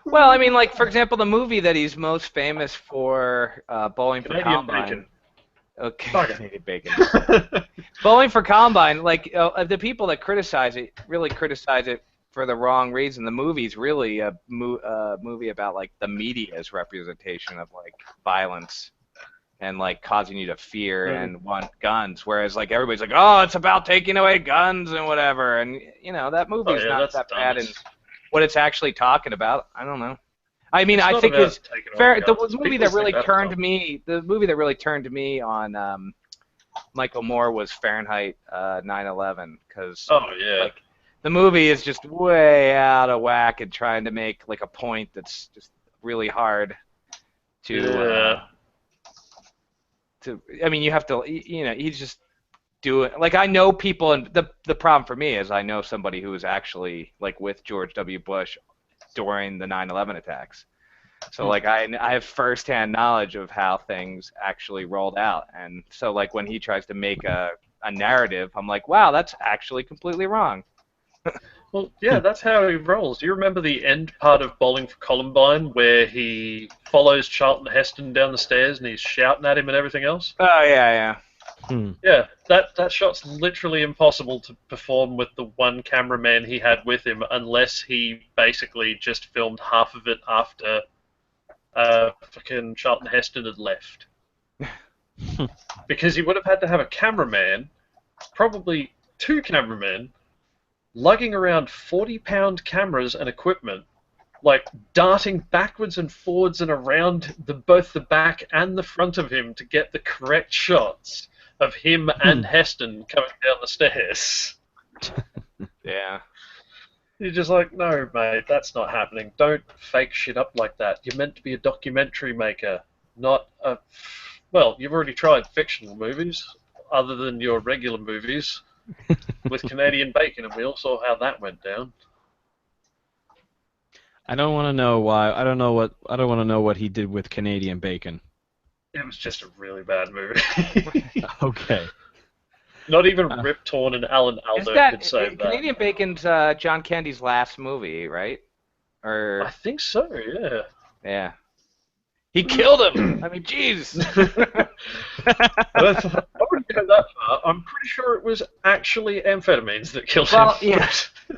Well, I mean, like for example, the movie that he's most famous for, Bowling for Canadian Combine. Bacon. Okay, Bugger. Canadian Bacon. Bowling for Combine, like the people that criticize it really criticize it for the wrong reason. The movie's really a movie about like the media's representation of like violence and like causing you to fear and want guns, whereas like everybody's like, oh, it's about taking away guns and whatever, and that movie's not that bad in what it's actually talking about. I don't know. I mean, I think it's fair. The movie that really turned me on Michael Moore was Fahrenheit 9/11, because like the movie is just way out of whack and trying to make like a point that's just really hard to. I mean, you have to, he's just doing, like, I know people, and the problem for me is I know somebody who was actually, like, with George W. Bush during the 9/11 attacks. So, like, I have firsthand knowledge of how things actually rolled out. And so, like, when he tries to make a narrative, I'm like, wow, that's actually completely wrong. Well, yeah, that's how he rolls. Do you remember the end part of Bowling for Columbine where he follows Charlton Heston down the stairs and he's shouting at him and everything else? Oh, yeah. Yeah, that shot's literally impossible to perform with the one cameraman he had with him unless he basically just filmed half of it after fucking Charlton Heston had left. Because he would have had to have a cameraman, probably 2 cameramen, lugging around 40-pound cameras and equipment, like darting backwards and forwards and around both the back and the front of him to get the correct shots of him and Heston coming down the stairs. Yeah. You're just like, no, mate, that's not happening. Don't fake shit up like that. You're meant to be a documentary maker, not a... Well, you've already tried fictional movies, other than your regular movies. With Canadian Bacon, and we all saw how that went down. I don't want to know why. I don't want to know what he did with Canadian Bacon. It was just a really bad movie. Okay. Not even Rip Torn and Alan Alda could save that. Canadian Bacon's John Candy's last movie, right? Or I think so. Yeah. Yeah. He killed him. I mean, jeez. I wouldn't go that far. I'm pretty sure it was actually amphetamines that killed him. Well, yeah.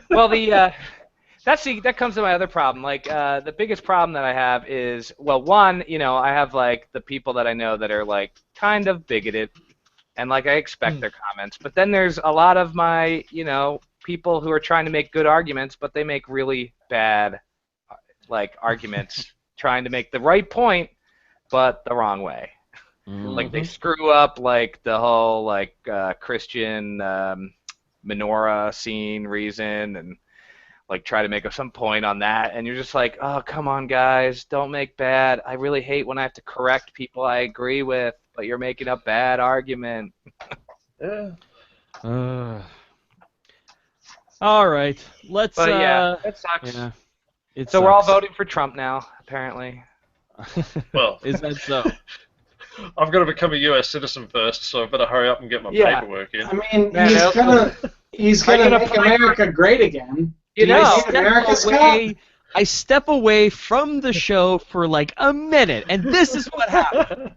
Well, that comes to my other problem. Like, the biggest problem that I have is, well, one, I have like the people that I know that are like kind of bigoted, and like I expect their comments. But then there's a lot of my, people who are trying to make good arguments, but they make really bad, like, arguments. Trying to make the right point, but the wrong way. Like they screw up like the whole like Christian menorah scene reason, and like try to make some point on that, and you're just like, oh, come on, guys, don't make bad. I really hate when I have to correct people I agree with, but you're making a bad argument. Yeah. All right, let's. But yeah, it sucks. Yeah. So we're all voting for Trump now, apparently. Well, is that so? I've got to become a U.S. citizen first, so I better hurry up and get my paperwork in. I mean, he's gonna make America great again. I step away from the show for like a minute, and this is what happened.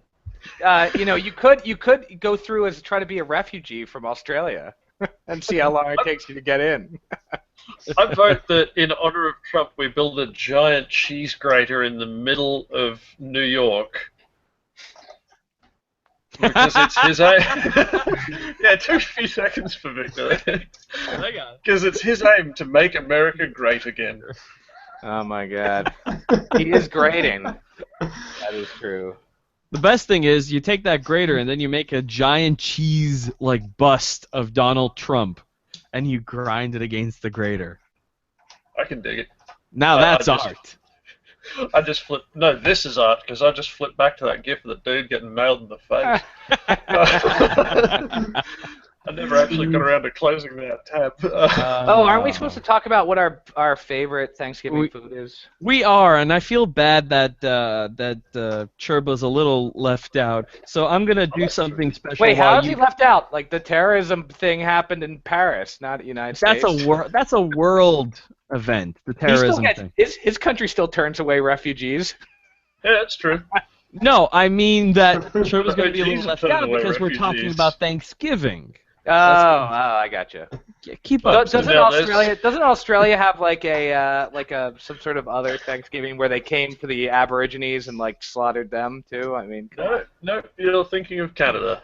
You could go through as try to be a refugee from Australia and see how long it takes you to get in. I vote that in honor of Trump, we build a giant cheese grater in the middle of New York. Because it's his aim. Yeah, it took a few seconds for Victor. Because it's his aim to make America great again. Oh my God. He is grating. That is true. The best thing is you take that grater and then you make a giant cheese like bust of Donald Trump. And you grind it against the grater. I can dig it. Now that's art. I just flip. No, this is art because I just flipped back to that gif of the dude getting nailed in the face. I never actually got around to closing that tab. Aren't we supposed to talk about what our favorite Thanksgiving food is? We are, and I feel bad that Churba's a little left out. So I'm gonna do something special. Wait, how is he left out? Like the terrorism thing happened in Paris, not the United States. That's a world event. The terrorism thing. His country still turns away refugees. Yeah, that's true. No, I mean that Churba's gonna be a little left out because we're talking about Thanksgiving. I gotcha. Keep But up. Doesn't now there's- Australia have like a some sort of other Thanksgiving where they came to the Aborigines and like slaughtered them too? I mean, come on. No, you're thinking of Canada.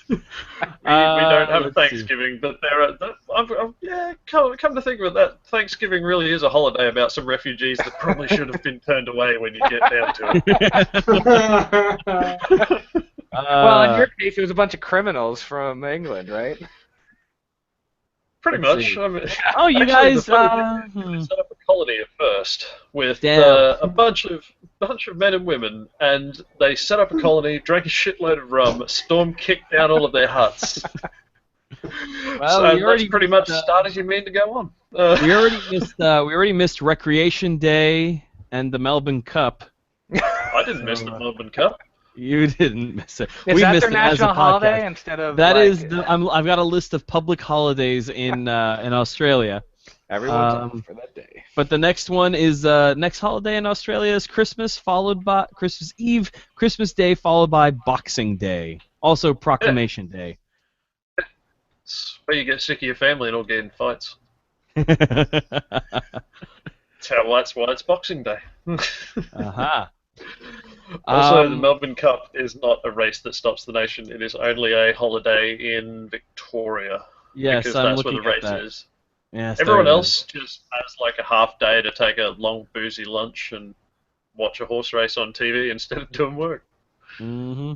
We don't have a let's see. Thanksgiving, but there are. Come to think of it, that Thanksgiving really is a holiday about some refugees that probably should have been turned away when you get down to it. Well, in your case, it was a bunch of criminals from England, right? Pretty Let's much. see. I mean, Oh, you actually, guys. the funny thing is they set up a colony at first with Damn. a bunch of men and women, and they set up a colony, drank a shitload of rum, storm kicked down all of their huts. Well, So we that's already pretty missed, much start as you mean to go on. we already missed Recreation Day and the Melbourne Cup. I didn't miss the Melbourne Cup. You didn't miss it. Is We that missed their it as a national holiday podcast. instead of That like, is I've got a list of public holidays in Australia. everyone's off for that day? But the next one is next holiday in Australia is Christmas, followed by Christmas Eve, Christmas Day, followed by Boxing Day. Also Proclamation Day. It's where you get sick of your family and all get in fights. That's why it's Boxing Day. Uh-huh. Also, the Melbourne Cup is not a race that stops the nation. It is only a holiday in Victoria. Yes, because I'm that's where looking the at race that. is. Yes, Everyone there it else just has like a half day to take a long boozy lunch and watch a horse race on TV instead of doing work. is. Mm-hmm.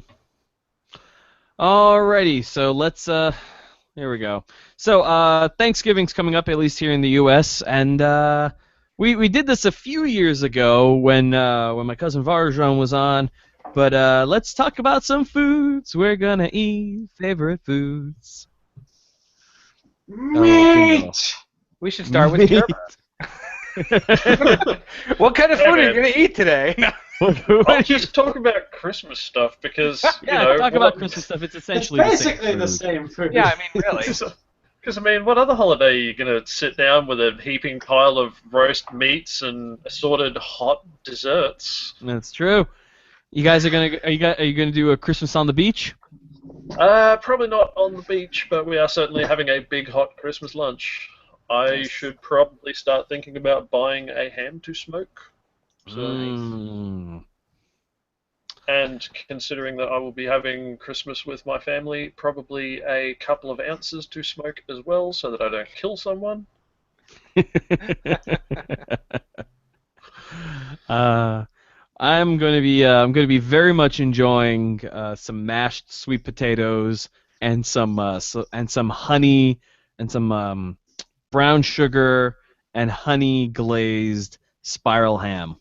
Alrighty, so let's here we go. So Thanksgiving's coming up, at least here in the U.S., and we did this a few years ago when my cousin Varjan was on. But let's talk about some foods we're gonna eat. Favorite foods. Meat. We should start with Gerber. What kind of food are you going to eat today? I'll just talk about Christmas stuff because, Yeah, talk about Christmas stuff. It's It's essentially basically the same the same food. Yeah, I mean, really. Because, I mean, what other holiday are you going to sit down with a heaping pile of roast meats and assorted hot desserts? That's true. You guys are you gonna do a Christmas on the beach? Probably not on the beach, but we are certainly having a big hot Christmas lunch. I should probably start thinking about buying a ham to smoke. And considering that I will be having Christmas with my family, probably a couple of ounces to smoke as well, so that I don't kill someone. I'm going to be very much enjoying some mashed sweet potatoes and some honey and some brown sugar and honey glazed spiral ham.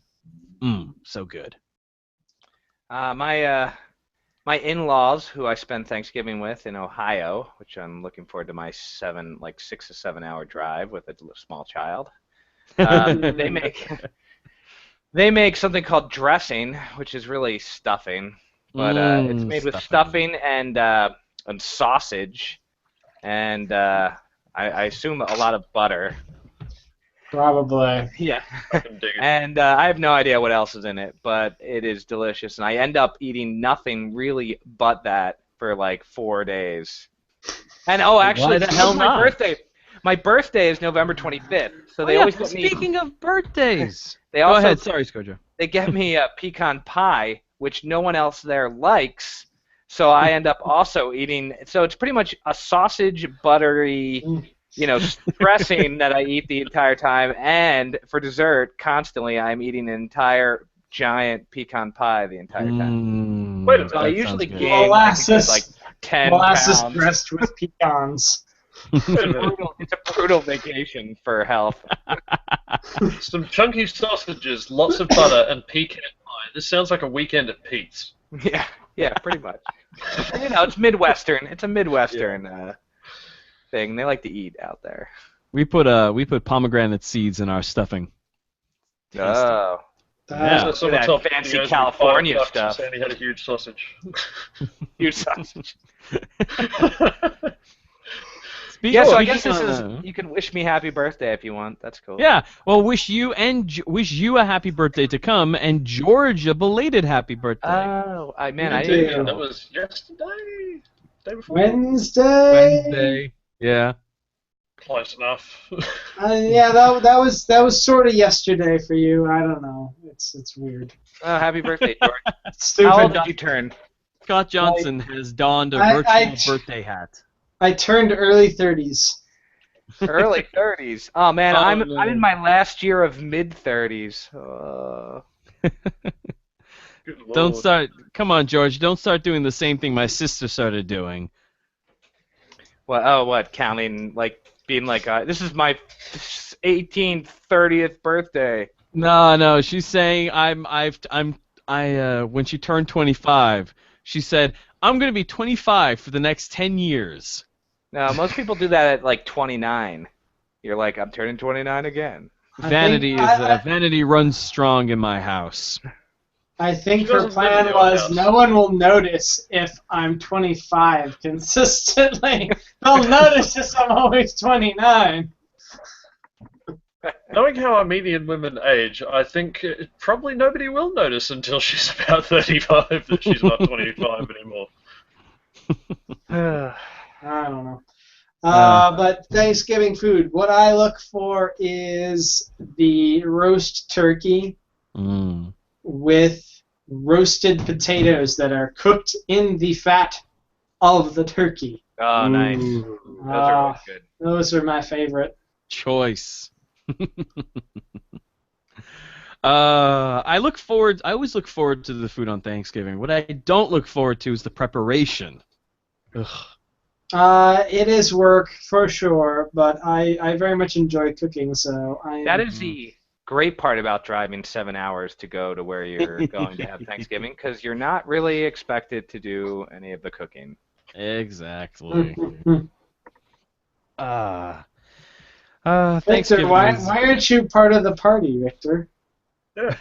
So good. My in-laws, who I spend Thanksgiving with in Ohio, which I'm looking forward to my 6 to 7 hour drive with a small child. They make something called dressing, which is really stuffing, but it's made with stuffing and sausage, and I assume a lot of butter. Probably. Yeah. I can dig it. And I have no idea what else is in it, but it is delicious, and I end up eating nothing really but that for like 4 days. And actually, Why the hell my not? birthday. My birthday is November 25th, so they always get me. Speaking of birthdays, They go also ahead. Sorry, Skojo. they get me a pecan pie, which no one else there likes. So I end up also eating. So it's pretty much a sausage, buttery, dressing that I eat the entire time. And for dessert, constantly I'm eating an entire giant pecan pie the entire time. Wait a So I minute. usually good. gain Molasses. like 10 Molasses pounds. dressed with pecans. It's a brutal vacation for health. Some chunky sausages, lots of butter, and pecan pie. This sounds like a weekend at Pete's. Yeah, pretty much. It's Midwestern. It's a Midwestern thing. They like to eat out there. We put pomegranate seeds in our stuffing. Oh. Yeah. Someone That told me fancy he owes me California $5 stuff. saying he had a huge sausage. Huge sausage. Speaking Yeah, so I speaking guess this is. on, You can wish me happy birthday if you want. That's cool. Yeah, well, wish you a happy birthday to come, and George a belated happy birthday. Oh, I You didn't do. know. That was yesterday. Day before? Wednesday. Yeah. Close enough. Yeah, that was sort of yesterday for you. I don't know. It's weird. Oh, happy birthday, George. Stupid. How old did you turn? Scott Johnson has donned a I- virtual I- birthday hat. I turned early 30s. Early 30s. Oh man, Oh, I'm no. in my last year of mid 30s. Good Don't lord. start. Come on, George. Don't start doing the same thing my sister started doing. What? Counting like being like this is my 18th, 30th birthday. No. She's saying when she turned 25, she said, I'm going to be 25 for the next 10 years. No, most people do that at like 29. You're like, I'm turning 29 again. Vanity runs strong in my house. I think She her doesn't live in plan your was house. no one will notice if I'm 25 consistently. They'll notice if I'm always 29. Knowing how Armenian women age, I think probably nobody will notice until she's about 35 that she's not 25 anymore. I don't know. But Thanksgiving food, what I look for is the roast turkey with roasted potatoes that are cooked in the fat of the turkey. Oh, nice. Ooh, Those are always good. Those are my favorite. choice. I always look forward to the food on Thanksgiving. What I don't look forward to is the preparation. Ugh. It is work for sure, but I very much enjoy cooking, so That is the great part about driving 7 hours to go to where you're going to have Thanksgiving, because you're not really expected to do any of the cooking. Exactly. Victor, Thanksgiving. why aren't you part of the party, Victor? Yeah.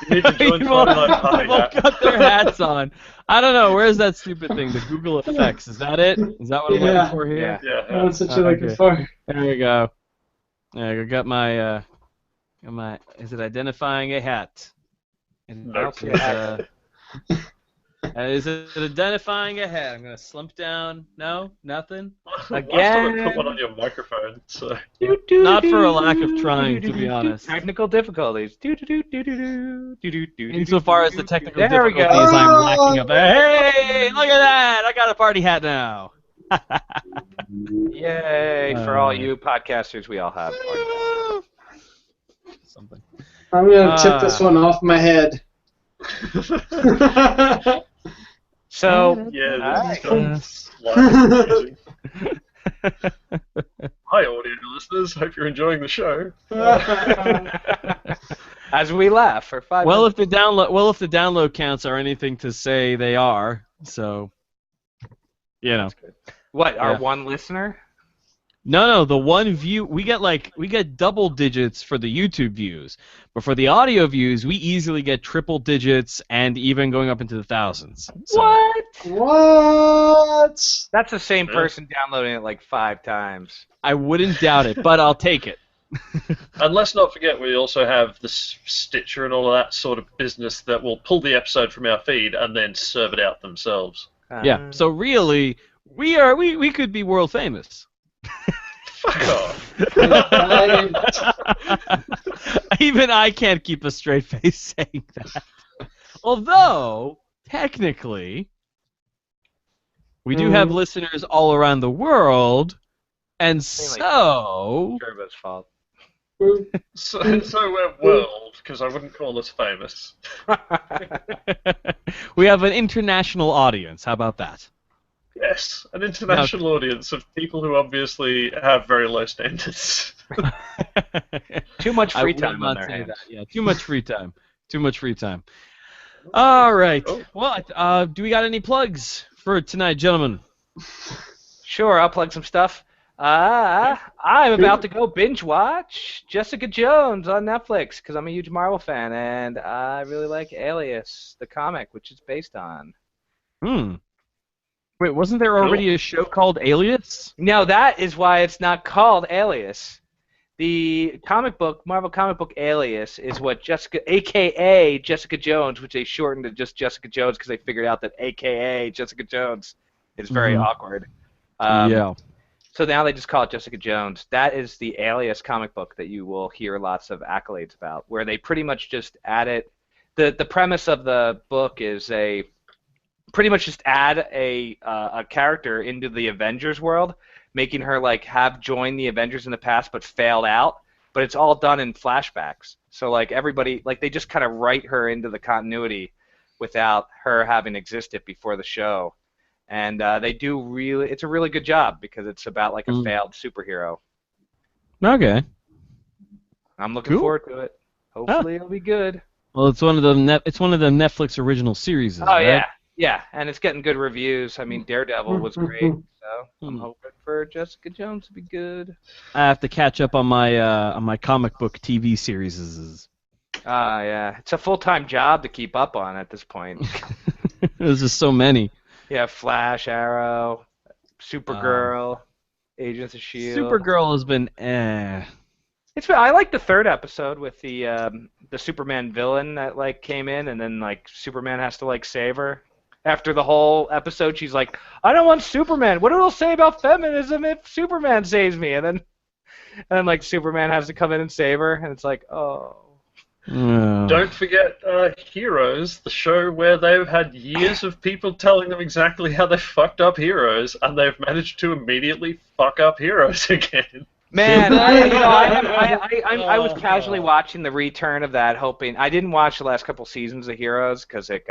You need to join People Friday Night Party. have got their hats on. I don't know. Where's that stupid thing? The Google effects. Is that it? Is that what I'm Yeah. looking for here? Yeah. Yeah. That's what you're looking Okay. for. There we go. I got my. Is it identifying a hat? Nope. Is it identifying a hat? I'm gonna slump down. No, nothing. Last time I put one on your microphone, so. Not for a lack of trying, to be honest. Technical difficulties. Insofar as the technical There we go. difficulties I'm lacking up. Hey, look at that! I got a party hat now. Yay for all you podcasters we all have. Something. I'm gonna tip this one off my head. So, Yeah, this alright. is slightly confusing. Hi, audio listeners. Hope you're enjoying the show. As we laugh for 5 Well, minutes. if the download counts are anything to say, they are. So, you know. What, our Yeah. one listener? No, the one view we get double digits for the YouTube views, but for the audio views we easily get triple digits and even going up into the thousands. So, What? What? That's the same Yeah. person downloading it like 5 times. I wouldn't doubt it, but I'll take it. And let's not forget we also have the Stitcher and all of that sort of business that will pull the episode from our feed and then serve it out themselves. Yeah. So really, we could be world famous. Fuck off. Even I can't keep a straight face saying that. Although, technically, we do have listeners all around the world, and so... Turbo's fault. So we're world, because I wouldn't call us famous. we have an international audience. How about that? Yes, an international audience of people who obviously have very low standards. Too much I free would time on not their say hands. that. Yeah, too much free time. Too much free time. All right. Oh. Well, do we got any plugs for tonight, gentlemen? Sure, I'll plug some stuff. I'm about to go binge watch Jessica Jones on Netflix because I'm a huge Marvel fan and I really like Alias, the comic, which it's based on. Wait, wasn't there already a show called Alias? No, that is why it's not called Alias. The Marvel comic book Alias, is what AKA Jessica Jones, which they shortened to just Jessica Jones because they figured out that AKA Jessica Jones It's very awkward. Yeah. So now they just call it Jessica Jones. That is the Alias comic book that you will hear lots of accolades about, where they pretty much just add it. The premise of the book is they pretty much just add a character into the Avengers world, making her like have joined the Avengers in the past but failed out. But it's all done in flashbacks. So like everybody, like they just kind of write her into the continuity without her having existed before the show. And they do really, it's a really good job because it's about like a failed superhero. Okay. I'm looking Cool. forward to it. Hopefully it'll be good. Well, it's one of the Netflix original series, Oh right? yeah, and it's getting good reviews. I mean, Daredevil was great, so I'm hoping for Jessica Jones to be good. I have to catch up on my comic book TV series. Yeah, it's a full-time job to keep up on at this point. There's just so many. Yeah, Flash, Arrow, Supergirl, Agents of Shield. Supergirl has been eh. I like the third episode with the Superman villain that like came in, and then like Superman has to like save her. After the whole episode, she's like, "I don't want Superman. What it'll say about feminism if Superman saves me?" And then like Superman has to come in and save her, and it's like, oh. Don't forget Heroes, the show where they've had years of people telling them exactly how they fucked up Heroes, and they've managed to immediately fuck up Heroes again. Man, I was casually watching the return of that, hoping I didn't watch the last couple seasons of Heroes because it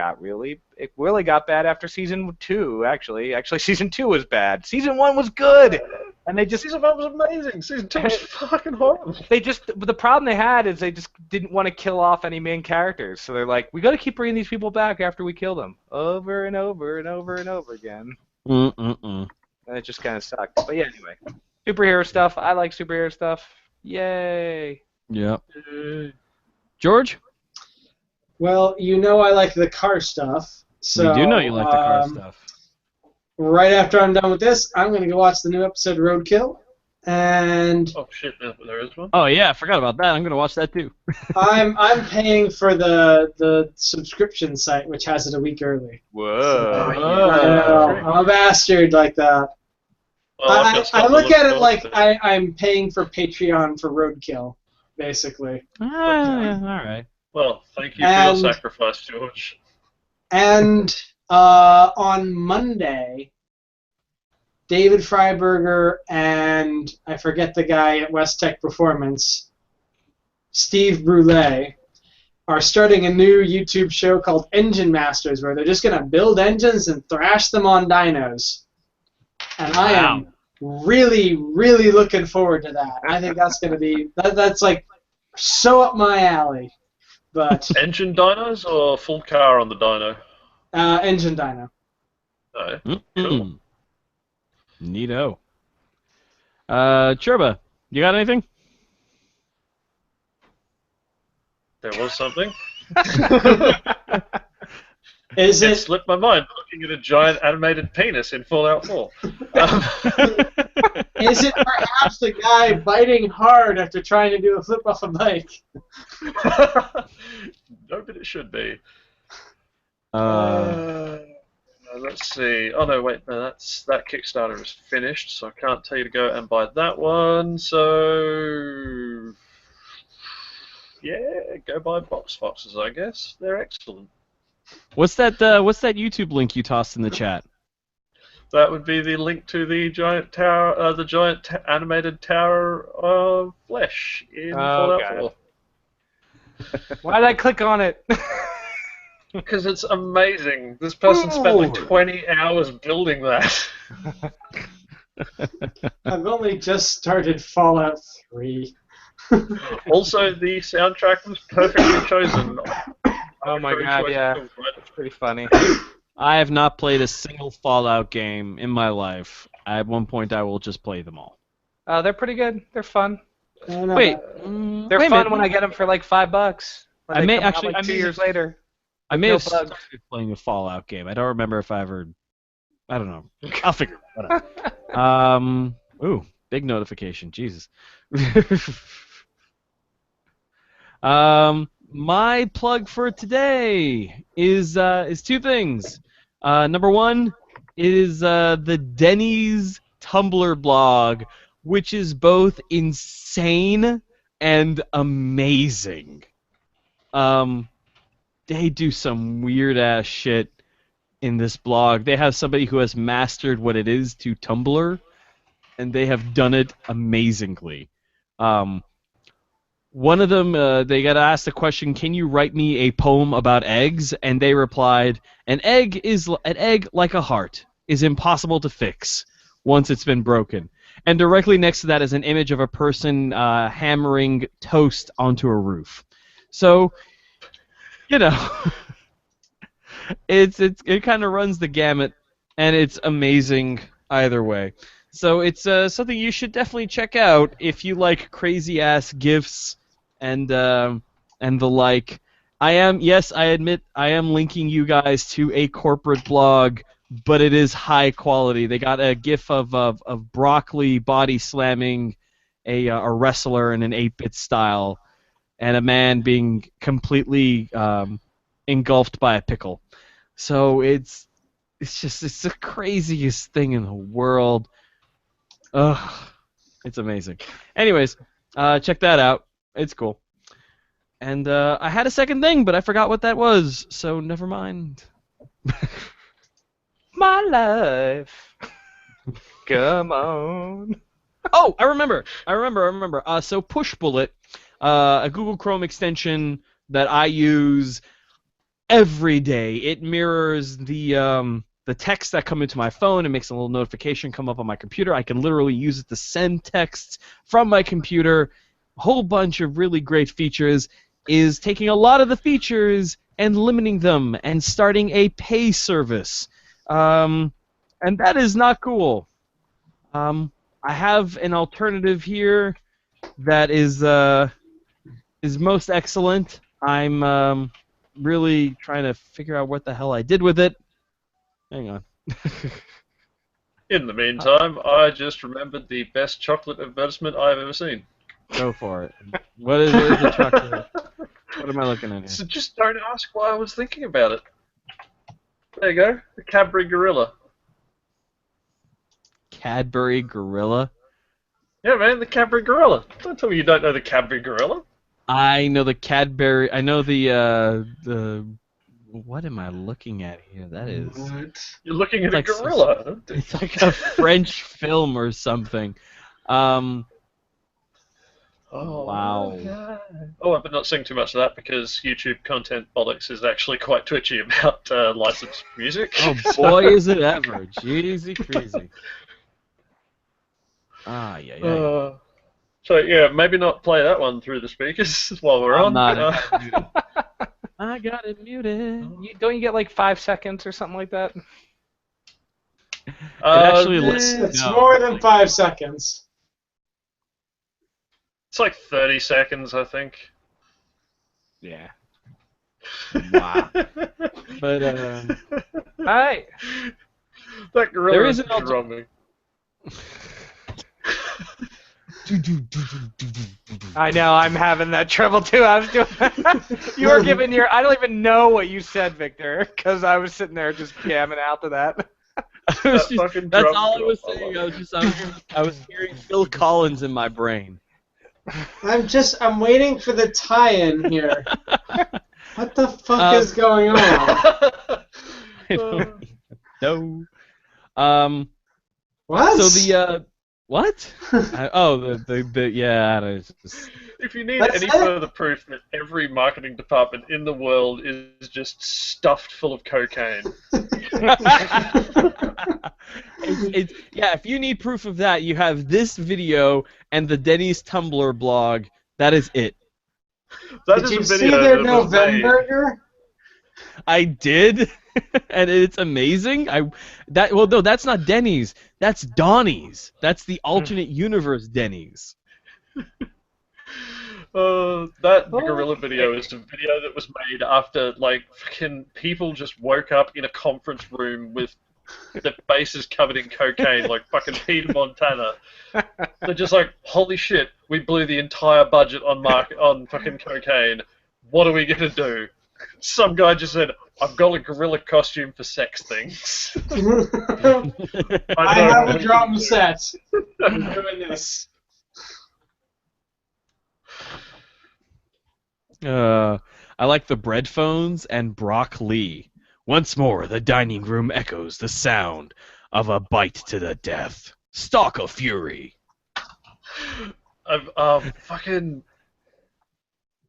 really got bad after season 2. Actually, season 2 was bad. Season 1 was good, and Season 1 was amazing. Season 2 was fucking horrible. The problem they had is they just didn't want to kill off any main characters, so they're like, we got to keep bringing these people back after we kill them over and over and over and over again. And it just kind of sucked. But yeah, anyway. Superhero stuff. I like superhero stuff. Yay. Yep. George? Well, you know I like the car stuff. So, we do know you like the car stuff. Right after I'm done with this, I'm going to go watch the new episode of Roadkill. And oh shit, there is one? Oh yeah, I forgot about that. I'm going to watch that too. I'm paying for the subscription site, which has it a week early. Whoa. So, I know, I'm a bastard like that. Well, I look at it like I'm paying for Patreon for Roadkill, basically. Yeah, all right. Well, thank you for your sacrifice, George. And on Monday, David Freiberger and I forget the guy at West Tech Performance, Steve Brule, are starting a new YouTube show called Engine Masters, where they're just going to build engines and thrash them on dynos. And I am really, really looking forward to that. I think that's going to be that's like so up my alley. But engine dynos or full car on the dyno? Engine dyno. Oh, cool. Neato. Churba, you got anything? There was something. Is it it slipped my mind looking at a giant animated penis in Fallout 4. Is it perhaps the guy biting hard after trying to do a flip off a bike? No, but it should be. Let's see. Oh no, wait, no, that Kickstarter is finished, so I can't tell you to go and buy that one. So yeah, go buy Box Foxes, I guess. They're excellent. What's that YouTube link you tossed in the chat? That would be the link to the giant tower, animated tower of flesh in Fallout 4. Why did I click on it? Because it's amazing. This person spent like 20 hours building that. I've only just started Fallout 3. Also, the soundtrack was perfectly chosen. Oh my god, yeah. It's pretty funny. I have not played a single Fallout game in my life. At one point, I will just play them all. They're pretty good. They're fun. Wait. They're fun when I get them for like $5. I may actually. Like 2 years later. I may have started playing a Fallout game. I don't remember if I ever. I don't know. I'll figure it out. Ooh, big notification. Jesus. My plug for today is two things. Number one It is the Denny's Tumblr blog, which is both insane and amazing. They do some weird ass shit in this blog. They have somebody who has mastered what it is to Tumblr, and they have done it amazingly. One of them, they got asked the question, "Can you write me a poem about eggs?" And they replied, an egg like a heart is impossible to fix once it's been broken." And directly next to that is an image of a person hammering toast onto a roof. So, you know, it kind of runs the gamut, and it's amazing either way. So it's something you should definitely check out if you like crazy ass gifs and the like. I admit I am linking you guys to a corporate blog, but it is high quality. They got a gif of broccoli body slamming a wrestler in an 8-bit style, and a man being completely engulfed by a pickle. So it's the craziest thing in the world. Ugh, it's amazing. Anyways, check that out. It's cool. And I had a second thing, but I forgot what that was, so never mind. My life. Come on. Oh, I remember. So Pushbullet, a Google Chrome extension that I use every day. It mirrors the texts that come into my phone. It makes a little notification come up on my computer. I can literally use it to send texts from my computer. A whole bunch of really great features. Is taking a lot of the features and limiting them and starting a pay service. And that is not cool. I have an alternative here that is most excellent. I'm really trying to figure out what the hell I did with it. Hang on. In the meantime, I just remembered the best chocolate advertisement I've ever seen. Go for it. What is the chocolate? What am I looking at here? So just don't ask why I was thinking about it. There you go, the Cadbury Gorilla. Cadbury Gorilla? Yeah, man, the Cadbury Gorilla. Don't tell me you don't know the Cadbury Gorilla. I know the Cadbury. I know the. What am I looking at here? That is. What? You're looking at It's like a gorilla. It's like a French film or something. Oh, Wow. God. Oh, I better not sing too much of that because YouTube content bollocks is actually quite twitchy about licensed music. Oh boy, is it ever! Jeezy crazy. Yeah. So yeah, maybe not play that one through the speakers while we're on. I got it muted. Don't you get like 5 seconds or something like that? It actually It's more than 5 seconds. It's like 30 seconds, I think. Yeah. Wow. But Alright. That gorilla There is is an drumming. I know, I'm having that trouble too. I was doing. You were giving your. I don't even know what you said, Victor, because I was sitting there just jamming out to that. that's all I was saying. I was hearing Phil Collins in my brain. I'm waiting for the tie-in here. What the fuck is going on? I don't even know. What? So the what? Yeah. If you need any further proof that every marketing department in the world is just stuffed full of cocaine. If you need proof of that, you have this video and the Denny's Tumblr blog. That is it. Did you see their November? I did, and it's amazing. No, that's not Denny's. That's Donnie's. That's the alternate universe Denny's. That gorilla video is a video that was made after like fucking people just woke up in a conference room with their faces covered in cocaine, like fucking Peter Montana. They're just like, holy shit, we blew the entire budget on fucking cocaine. What are we gonna do? Some guy just said, I've got a gorilla costume for sex things. I know have what a we drum can do. set. We're doing this. I like the bread phones and Brock Lee. Once more, the dining room echoes the sound of a bite to the death. Stalk of fury. Fucking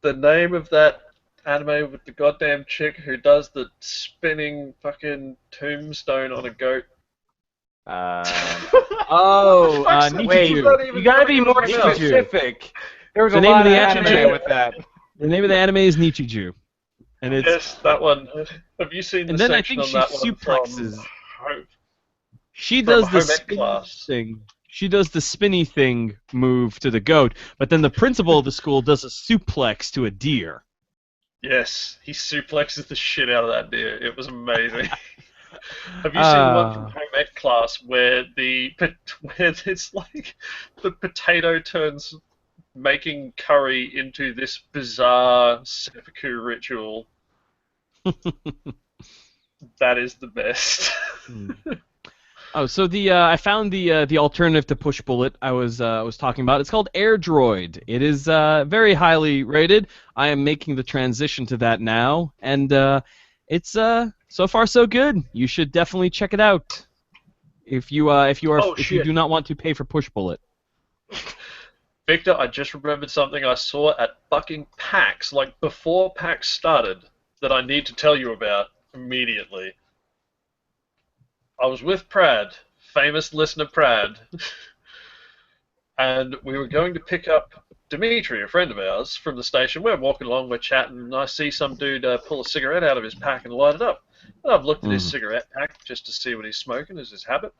the name of that anime with the goddamn chick who does the spinning fucking tombstone on a goat. Oh, Fuck's that? wait, Nichiju. Not even You gotta coming be out of more my mouth. specific. There was The a name lot of of the anime anime- with that. The name of the anime is Nichiju. And it's Yes, that one. Have you seen the and then I section think on she that one suplexes. She from does the home ec spinny class? thing. She does the spinny thing move to the goat, but then the principal of the school does a suplex to a deer. Yes, he suplexes the shit out of that deer. It was amazing. Have you seen the one from home ec class where where it's like the potato turns making curry into this bizarre seppuku ritual? That is the best. Oh, so I found the alternative to Push Bullet I was talking about. It's called Air Droid. It is very highly rated. I am making the transition to that now, and it's so far so good. You should definitely check it out if you Oh if you shit. do not want to pay for Push Bullet. Victor, I just remembered something I saw at fucking PAX, like before PAX started, that I need to tell you about immediately. I was with Prad, famous listener Prad, and we were going to pick up Dimitri, a friend of ours, from the station. We're walking along, we're chatting, and I see some dude pull a cigarette out of his pack and light it up. And I've looked at his cigarette pack just to see what he's smoking, as his habit.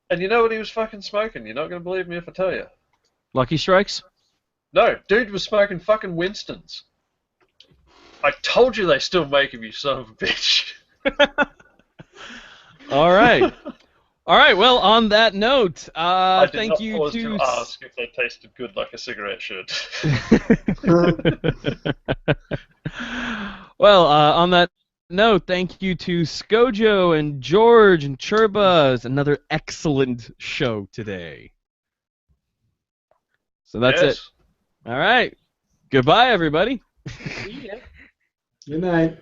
And you know what he was fucking smoking? You're not going to believe me if I tell you. Lucky Strikes? No, dude was smoking fucking Winstons. I told you they still make them, you son of a bitch. All right. All right. Well, on that note, I did thank not you pause to to ask if they tasted good like a cigarette should. Well, on that note, thank you to Skojo and George and Churba. It's another excellent show today. So that's it. Yes. All right. Goodbye, everybody. Good night.